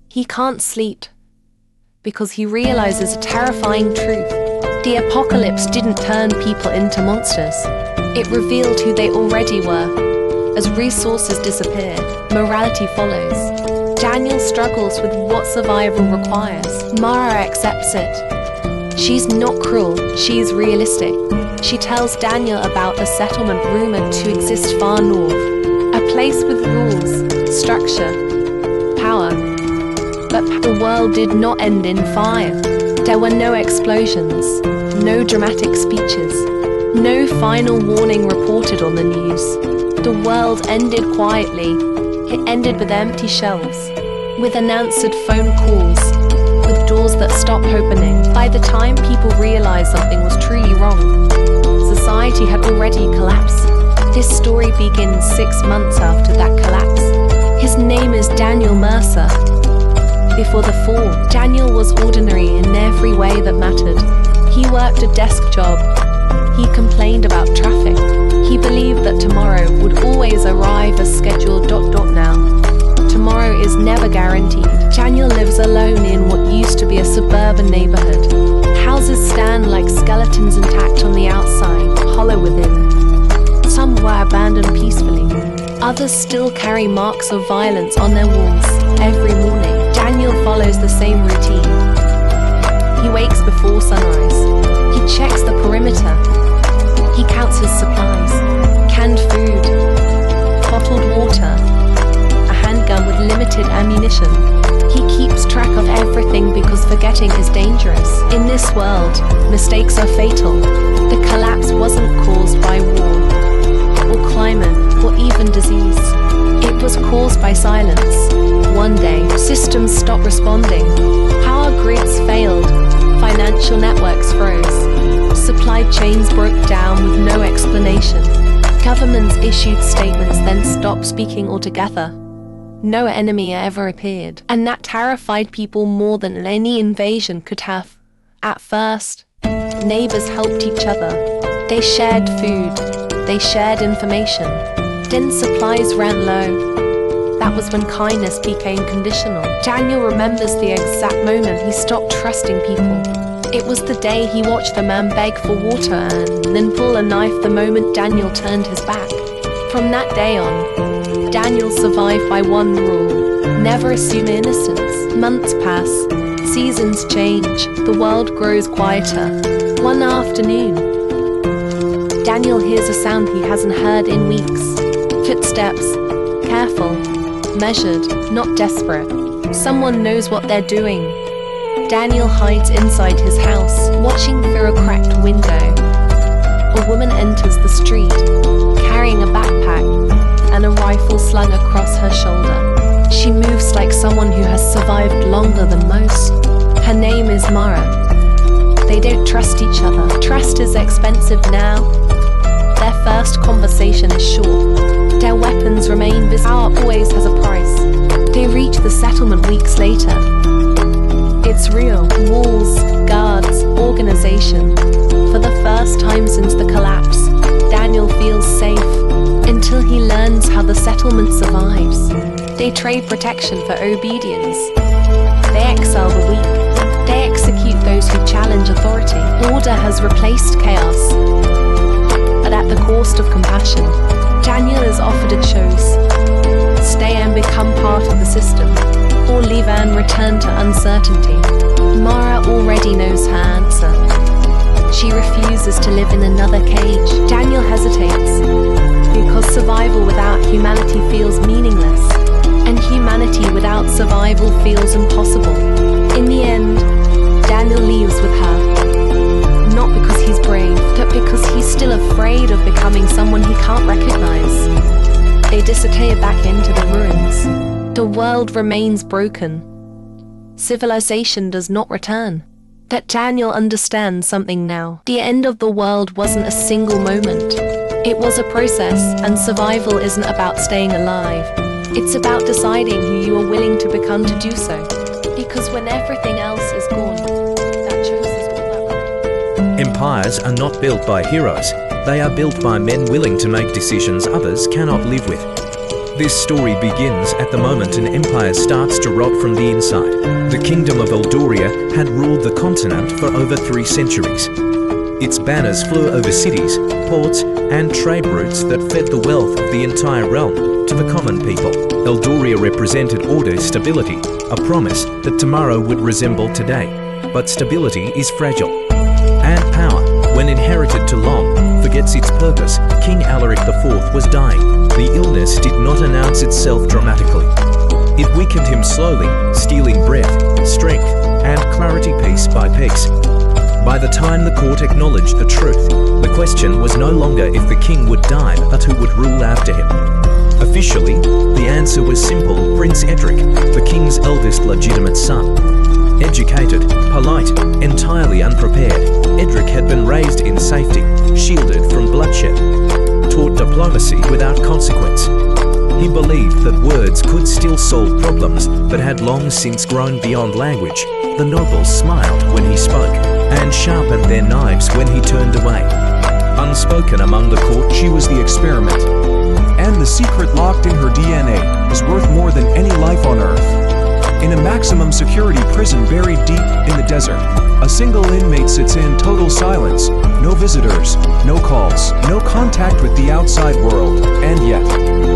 he can't sleep because he realizes a terrifying truth. The apocalypse didn't turn people into monsters. It revealed who they already were. As resources disappear, morality follows. Daniel struggles with what survival requires. Mara accepts it. She's not cruel, she's realistic. She tells Daniel about a settlement rumored to exist far north. A place with rules, structure, power. But the world did not end in fire. There were no explosions, no dramatic speeches, no final warning reported on the news. The world ended quietly. It ended with empty shelves, with unanswered phone calls, with doors that stopped opening. By the time people realized something was truly wrong, society had already collapsed. This story begins 6 months after that collapse. His name is Daniel Mercer. Before the fall, Daniel was ordinary in every way that mattered. He worked a desk job. He complained about traffic. He believed that tomorrow would always arrive as scheduled. Now. Tomorrow is never guaranteed. Daniel lives alone in what used to be a suburban neighborhood. Houses stand like skeletons intact on the outside, hollow within. Some were abandoned peacefully. Others still carry marks of violence on their walls. Every morning, Daniel follows the same routine. He wakes before sunrise. He checks the perimeter. He counts his supplies. Canned food, bottled water, a handgun with limited ammunition. He keeps track of everything because forgetting is dangerous. In this world, mistakes are fatal. The collapse wasn't caused by war, or climate, or even disease. It was caused by silence. One day, systems stopped responding. Power grids failed. Financial networks froze. Supply chains broke down with no explanation. Governments issued statements, then stopped speaking altogether. No enemy ever appeared, and that terrified people more than any invasion could have. At first, neighbors helped each other. They shared food. They shared information. Then supplies ran low. That was when kindness became conditional. Daniel remembers the exact moment he stopped trusting people. It was the day he watched a man beg for water and then pull a knife the moment Daniel turned his back. From that day on, Daniel survived by one rule: never assume innocence. Months pass, seasons change, the world grows quieter. One afternoon, Daniel hears a sound he hasn't heard in weeks. Footsteps, careful, measured, not desperate. Someone knows what they're doing. Daniel hides inside his house, watching through a cracked window. A woman enters the street, carrying a backpack and a rifle slung across her shoulder. She moves like someone who has survived longer than most. Her name is Mara. They don't trust each other. Trust is expensive now. Their first conversation is short. Their weapons remain visible. Power always has a price. They reach the settlement weeks later. It's real. Walls, guards, organization. For the first time since the collapse, Daniel feels safe until he learns how the settlement survives. They trade protection for obedience. They exile the weak. They execute those who challenge authority. Order has replaced chaos, but at the cost of compassion. Daniel is offered a choice: stay and become part of the system, or leave and return to uncertainty. Mara already knows her answer. She refuses to live in another cage. Daniel hesitates, because survival without humanity feels meaningless, and humanity without survival feels impossible. In the end, Daniel leaves with her. Not because he's brave, but because he's still afraid of becoming someone he can't recognize. They disappear back into the ruins. The world remains broken. Civilization does not return. that Daniel understands something now. The end of the world wasn't a single moment. It was a process, and survival isn't about staying alive. It's about deciding who you are willing to become to do so. Because when everything else is gone, that choice is all that remains. Empires are not built by heroes. They are built by men willing to make decisions others cannot live with. This story begins at the moment an empire starts to rot from the inside. The kingdom of Eldoria had ruled the continent for over 3 centuries. Its banners flew over cities, ports, and trade routes that fed the wealth of the entire realm to the common people. Eldoria represented order, stability, a promise that tomorrow would resemble today. But stability is fragile. And power, when inherited too long, forgets its purpose. King Alaric IV was dying. The illness did not announce itself dramatically. It weakened him slowly, stealing breath, strength, and clarity piece by piece. By the time the court acknowledged the truth, the question was no longer if the king would die, but who would rule after him. Officially, the answer was simple: Prince Edric, the king's eldest legitimate son. Educated, polite, entirely unprepared, Edric had been raised in safety, shielded from bloodshed, taught diplomacy without consequence. He believed that words could still solve problems, but had long since grown beyond language. The nobles smiled when he spoke, and sharpened their knives when he turned away. Unspoken among the court, she was the experiment. And the secret locked in her DNA is worth more than any life on Earth. In a maximum security prison buried deep in the desert, a single inmate sits in total silence. No visitors, no calls, no contact with the outside world. And yet,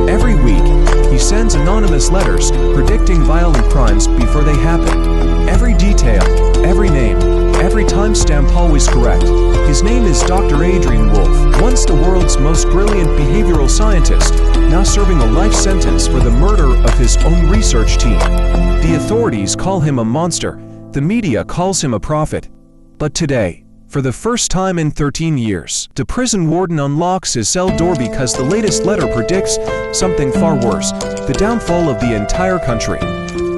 every week, he sends anonymous letters predicting violent crimes before they happen. Every detail, every name, every timestamp always correct. His name is Dr. Adrian Wolf, once the world's most brilliant behavioral scientist, now serving a life sentence for the murder of his own research team. The authorities call him a monster. The media calls him a prophet. But today, for the first time in 13 years, the prison warden unlocks his cell door because the latest letter predicts something far worse: the downfall of the entire country.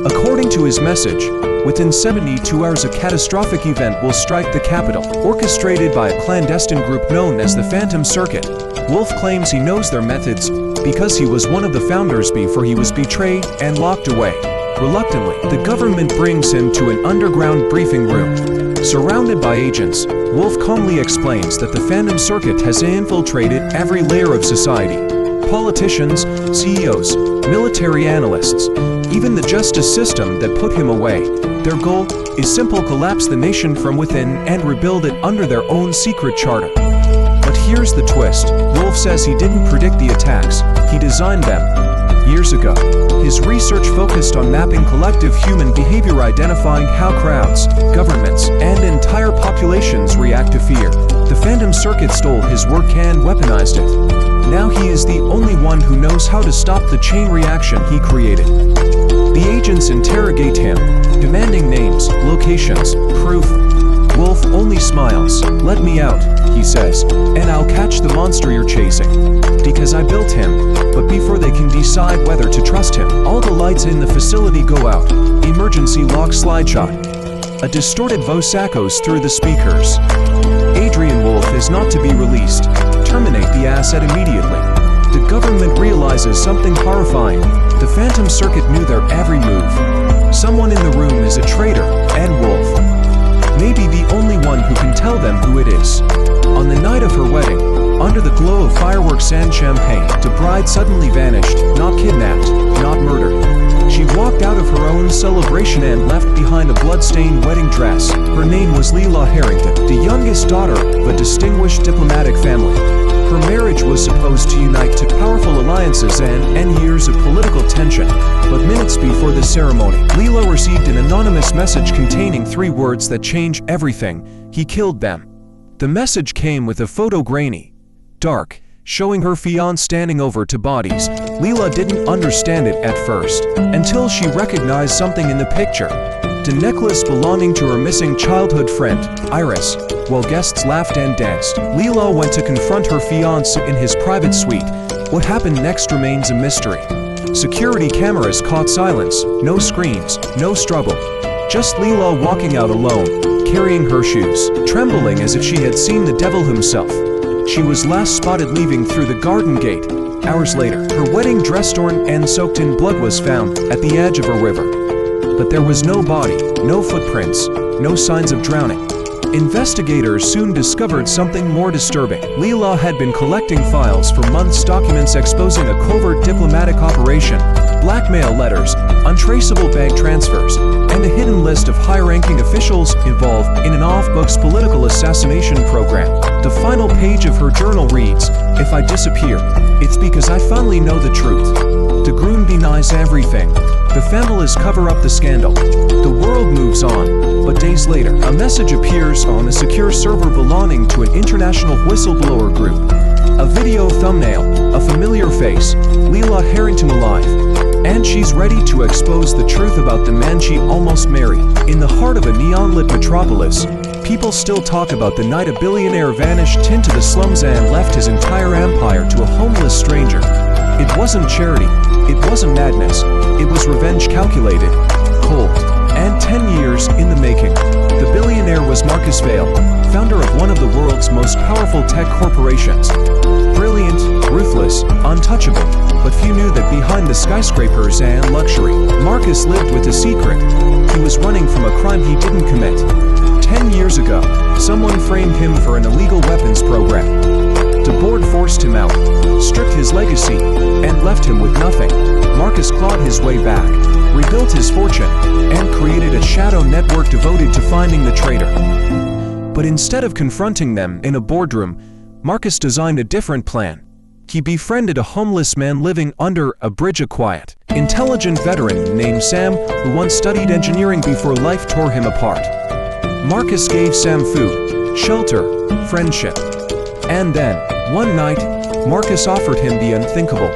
According to his message, within 72 hours a catastrophic event will strike the capital, orchestrated by a clandestine group known as the Phantom Circuit. Wolf claims he knows their methods because he was one of the founders before he was betrayed and locked away. Reluctantly, the government brings him to an underground briefing room. Surrounded by agents, Wolf calmly explains that the Phantom Circuit has infiltrated every layer of society. Politicians, CEOs, military analysts, even the justice system that put him away. Their goal is simple: collapse the nation from within and rebuild it under their own secret charter. But here's the twist. Wolf says he didn't predict the attacks, he designed them. Years ago, his research focused on mapping collective human behavior, identifying how crowds, governments, and entire populations react to fear. The Phantom Circuit stole his work and weaponized it. Now he is the only one who knows how to stop the chain reaction he created. The agents interrogate him, demanding names, locations, proof. Wolf only smiles. "Let me out," he says, "and I'll catch the monster you're chasing. Because I built him." But before they can decide whether to trust him, all the lights in the facility go out. Emergency lock slide shot. A distorted voice echoes through the speakers. Adrian Wolf is not to be released. Terminate the asset immediately. The government realizes something horrifying. The Phantom Circuit knew their every move. Someone in the room is a traitor, and Wolf. Maybe the only one who can tell them who it is. On the night of her wedding, under the glow of fireworks and champagne, the bride suddenly vanished, not kidnapped, not murdered. She walked out of her own celebration and left behind a blood-stained wedding dress. Her name was Leela Harrington, the youngest daughter of a distinguished diplomatic family. Her marriage was supposed to unite two powerful alliances and end years of political tension. But minutes before the ceremony, Leela received an anonymous message containing 3 words that change everything: he killed them. The message came with a photo, grainy, dark, showing her fiancé standing over 2 bodies. Leela didn't understand it at first, until she recognized something in the picture. The necklace belonging to her missing childhood friend, Iris. While guests laughed and danced, Leela went to confront her fiancé in his private suite. What happened next remains a mystery. Security cameras caught silence, no screams, no struggle. just Leela walking out alone, carrying her shoes, trembling as if she had seen the devil himself. She was last spotted leaving through the garden gate. Hours later, her wedding dress torn and soaked in blood was found at the edge of a river. But there was no body, no footprints, no signs of drowning. Investigators soon discovered something more disturbing. Leela had been collecting files for months, documents exposing a covert diplomatic operation, blackmail letters, untraceable bank transfers, and a hidden list of high-ranking officials involved in an off-books political assassination program. The final page of her journal reads, "If I disappear, it's because I finally know the truth. The Groom denies everything. The families cover up the scandal. The world moves on." But days later, a message appears on a secure server belonging to an international whistleblower group. A video thumbnail, a familiar face, Leela Harrington alive. And she's ready to expose the truth about the man she almost married. In the heart of a neon-lit metropolis, people still talk about the night a billionaire vanished into the slums and left his entire empire to a homeless stranger. It wasn't charity, it wasn't madness, it was revenge calculated, cold, and 10 years in the making. The billionaire was Marcus Vail, founder of one of the world's most powerful tech corporations. Brilliant, ruthless, untouchable, but few knew that behind the skyscrapers and luxury, Marcus lived with a secret. He was running from a crime he didn't commit. 10 years ago, someone framed him for an illegal weapons program. The board forced him out, stripped his legacy, and left him with nothing. Marcus clawed his way back, rebuilt his fortune, and created a shadow network devoted to finding the traitor. But instead of confronting them in a boardroom, Marcus designed a different plan. He befriended a homeless man living under a bridge of quiet. Intelligent veteran named Sam, who once studied engineering before life tore him apart. Marcus gave Sam food, shelter, friendship. And then, one night, Marcus offered him the unthinkable.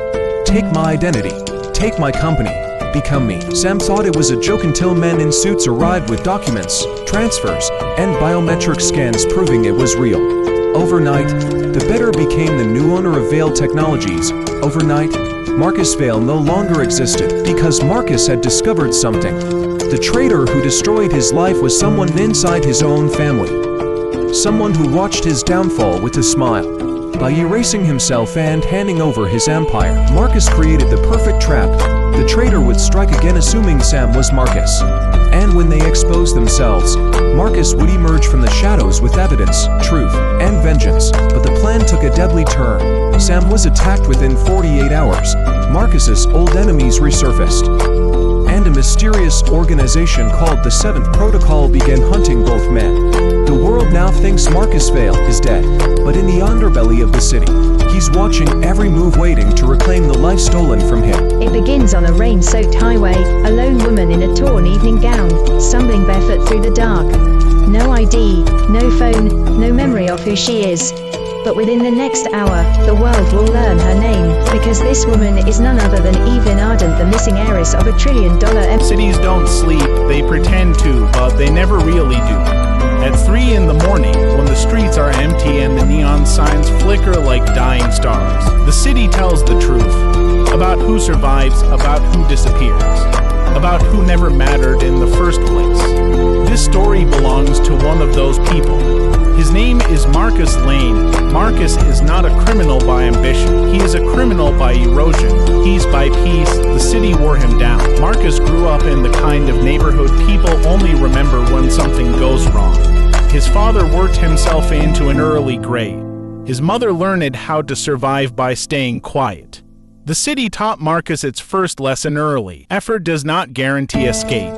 "Take my identity, take my company, become me." Sam thought it was a joke until men in suits arrived with documents, transfers, and biometric scans proving it was real. Overnight, the bidder became the new owner of Vail Technologies. Overnight, Marcus Vail no longer existed because Marcus had discovered something. The traitor who destroyed his life was someone inside his own family. Someone who watched his downfall with a smile. By erasing himself and handing over his empire, Marcus created the perfect trap. The traitor would strike again assuming Sam was Marcus. And when they exposed themselves, Marcus would emerge from the shadows with evidence, truth, and vengeance. But the plan took a deadly turn. Sam was attacked within 48 hours. Marcus's old enemies resurfaced. And a mysterious organization called the Seventh Protocol began hunting both men. The world now thinks Marcus Vail is dead, but in the underbelly of the city, he's watching every move, waiting to reclaim the life stolen from him. It begins on a rain-soaked highway, a lone woman in a torn evening gown, stumbling barefoot through the dark. No ID, no phone, no memory of who she is. But within the next hour, the world will learn her name, because this woman is none other than Evelyn Ardent, the missing heiress of $1 trillion. Cities don't sleep, they pretend to, but they never really do. At 3 in the morning, when the streets are empty and the neon signs flicker like dying stars, the city tells the truth about who survives, about who disappears, about who never mattered in the first place. This story belongs to one of those people. His name is Marcus Lane. Marcus is not a criminal by ambition. He is a criminal by erosion. He's by peace. The city wore him down. Marcus grew up in the kind of neighborhood people only remember when something goes wrong. His father worked himself into an early grave. His mother learned how to survive by staying quiet. The city taught Marcus its first lesson early. Effort does not guarantee escape.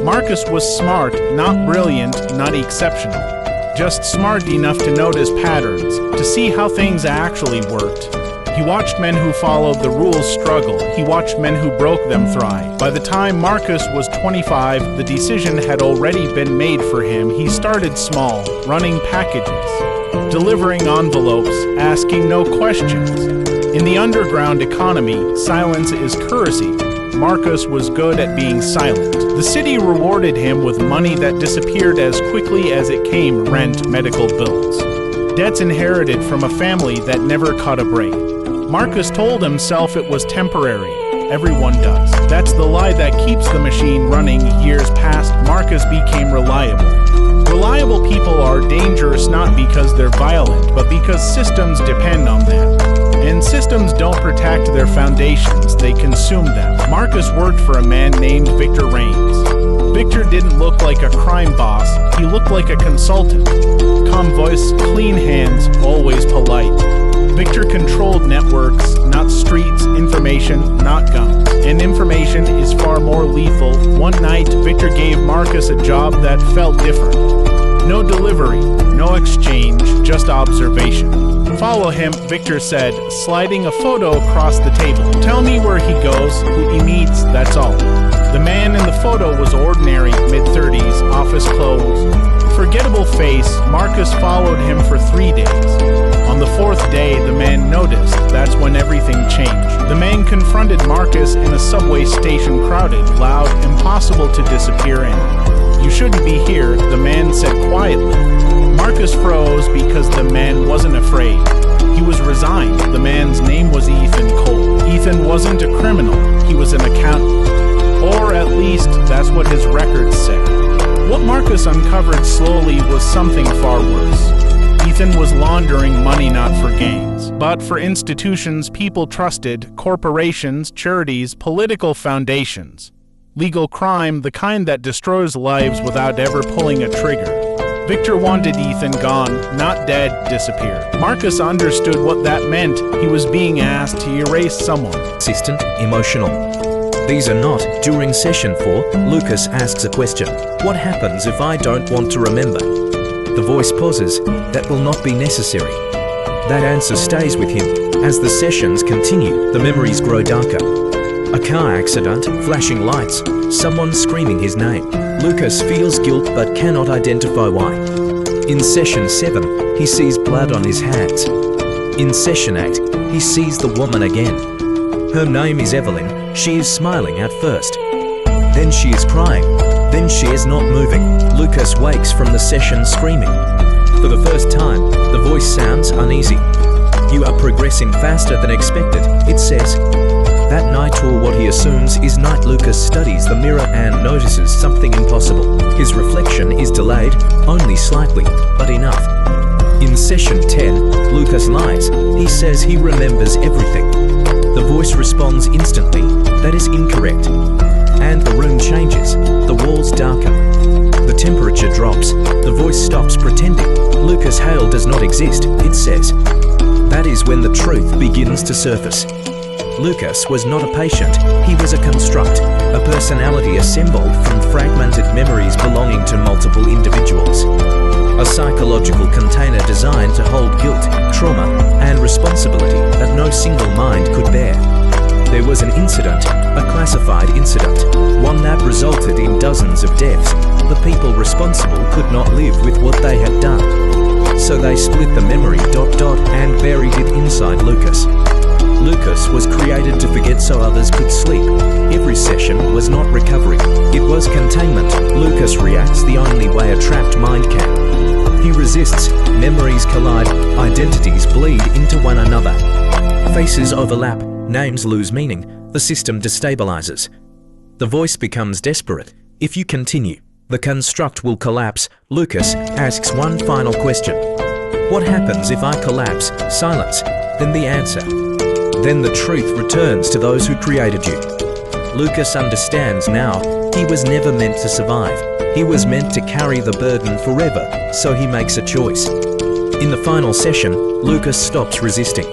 Marcus was smart, not brilliant, not exceptional. Just smart enough to notice patterns, to see how things actually worked. He watched men who followed the rules struggle. He watched men who broke them thrive. By the time Marcus was 25, the decision had already been made for him. He started small, running packages, delivering envelopes, asking no questions. In the underground economy, silence is courtesy. Marcus was good at being silent. The city rewarded him with money that disappeared as quickly as it came: rent, medical bills, debts inherited from a family that never caught a break. Marcus told himself it was temporary. everyone does. That's the lie that keeps the machine running. Years past, Marcus became reliable. Reliable people are dangerous not because they're violent, but because systems depend on them. And systems don't protect their foundations, they consume them. Marcus worked for a man named Victor Raines. Victor didn't look like a crime boss, he looked like a consultant. Calm voice, clean hands, always polite. Victor controlled networks, not streets, information, not guns. And information is far more lethal. One night, Victor gave Marcus a job that felt different. No delivery, no exchange, just observation. Follow him, Victor said, sliding a photo across the table. Tell me where he goes, who he meets, that's all. The man in the photo was ordinary, mid-30s, office clothes. Forgettable face, Marcus followed him for 3 days. On the 4th day, the man noticed. That's when everything changed. The man confronted Marcus in a subway station, crowded, loud, impossible to disappear in. You shouldn't be here, the man said quietly. Marcus froze because the man wasn't afraid. He was resigned. The man's name was Ethan Cole. Ethan wasn't a criminal, he was an accountant. Or at least, that's what his records said. What Marcus uncovered slowly was something far worse. Ethan was laundering money not for gains, but for institutions people trusted, corporations, charities, political foundations. Legal crime, the kind that destroys lives without ever pulling a trigger. Victor wanted Ethan gone, not dead, disappeared. Marcus understood what that meant. He was being asked to erase someone. Persistent, emotional. These are not. During session 4, Lucas asks a question. What happens if I don't want to remember? The voice pauses. That will not be necessary. That answer stays with him. As the sessions continue, the memories grow darker. A car accident, flashing lights, someone screaming his name. Lucas feels guilt but cannot identify why. In session 7, he sees blood on his hands. In session 8, he sees the woman again. Her name is Evelyn. She is smiling at first. Then she is crying. Then she is not moving. Lucas wakes from the session screaming. For the first time, the voice sounds uneasy. You are progressing faster than expected, it says. That night, or what he assumes is night, Lucas studies the mirror and notices something impossible. His reflection is delayed, only slightly, but enough. In session 10, Lucas lies. He says he remembers everything. The voice responds instantly, that is incorrect. And the room changes, the walls darken. The temperature drops, the voice stops pretending. Lucas Hale does not exist, it says. That is when the truth begins to surface. Lucas was not a patient, he was a construct, a personality assembled from fragmented memories belonging to multiple individuals. A psychological container designed to hold guilt, trauma, and responsibility that no single mind could bear. There was an incident, a classified incident, one that resulted in dozens of deaths. The people responsible could not live with what they had done. So they split the memory ... and buried it inside Lucas. Lucas was created to forget so others could sleep. Every session was not recovery, it was containment. Lucas reacts the only way a trapped mind can. He resists, memories collide, identities bleed into one another. Faces overlap, names lose meaning, the system destabilizes. The voice becomes desperate. If you continue, the construct will collapse. Lucas asks one final question. What happens if I collapse? Silence. Then the answer. Then the truth returns to those who created you. Lucas understands now he was never meant to survive. He was meant to carry the burden forever, so he makes a choice. In the final session, Lucas stops resisting.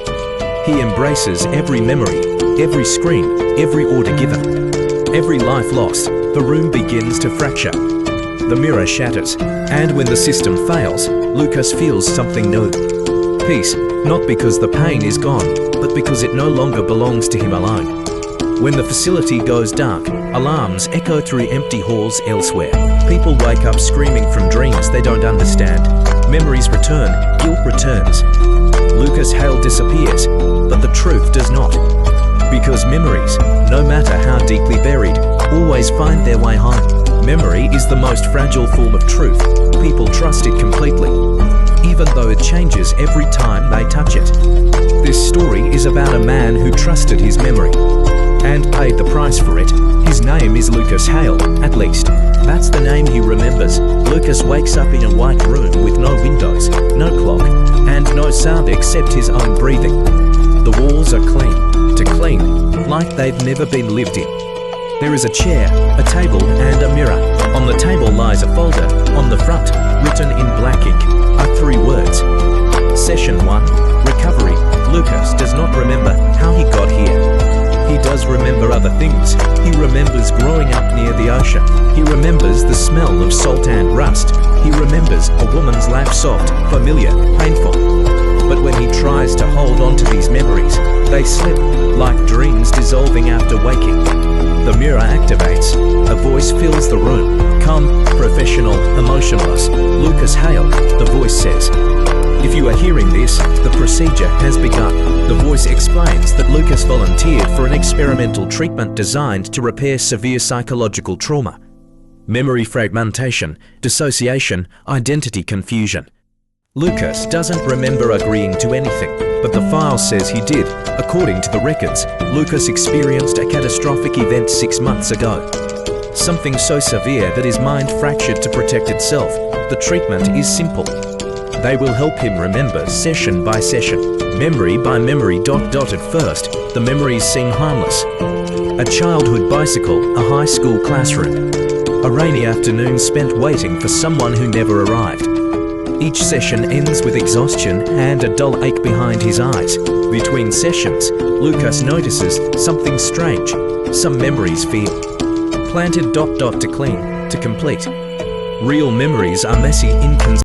He embraces every memory, every scream, every order given. Every life lost, the room begins to fracture. The mirror shatters, and when the system fails, Lucas feels something new. Peace, not because the pain is gone, but because it no longer belongs to him alone. When the facility goes dark, alarms echo through empty halls elsewhere. People wake up screaming from dreams they don't understand. Memories return, guilt returns. Lucas Hale disappears, but the truth does not. Because memories, no matter how deeply buried, always find their way home. Memory is the most fragile form of truth. People trust it completely. even though it changes every time they touch it. This story is about a man who trusted his memory and paid the price for it. His name is Lucas Hale, at least. That's the name he remembers. Lucas wakes up in a white room with no windows, no clock, and no sound except his own breathing. The walls are clean, to clean, like they've never been lived in. There is a chair, a table, and a mirror. On the table lies a folder. On the front, written in black ink, are 3 words. Session 1, Recovery. Lucas does not remember how he got here. He does remember other things. He remembers growing up near the ocean. He remembers the smell of salt and rust. He remembers a woman's lap, soft, familiar, painful. But when he tries to hold on to these memories, they slip like dreams dissolving after waking. The mirror activates. A voice fills the room. Calm, professional, emotionless. Lucas Hale, the voice says. If you are hearing this, the procedure has begun. The voice explains that Lucas volunteered for an experimental treatment designed to repair severe psychological trauma. Memory fragmentation, dissociation, identity confusion. Lucas doesn't remember agreeing to anything, but the file says he did. According to the records, Lucas experienced a catastrophic event 6 months ago. Something so severe that his mind fractured to protect itself. The treatment is simple. They will help him remember session by session, memory by memory. At first, the memories seem harmless. A childhood bicycle, a high school classroom, a rainy afternoon spent waiting for someone who never arrived. Each session ends with exhaustion and a dull ache behind his eyes. Between sessions, Lucas notices something strange. Some memories feel planted. To clean, to complete. Real memories are messy, inconsistent.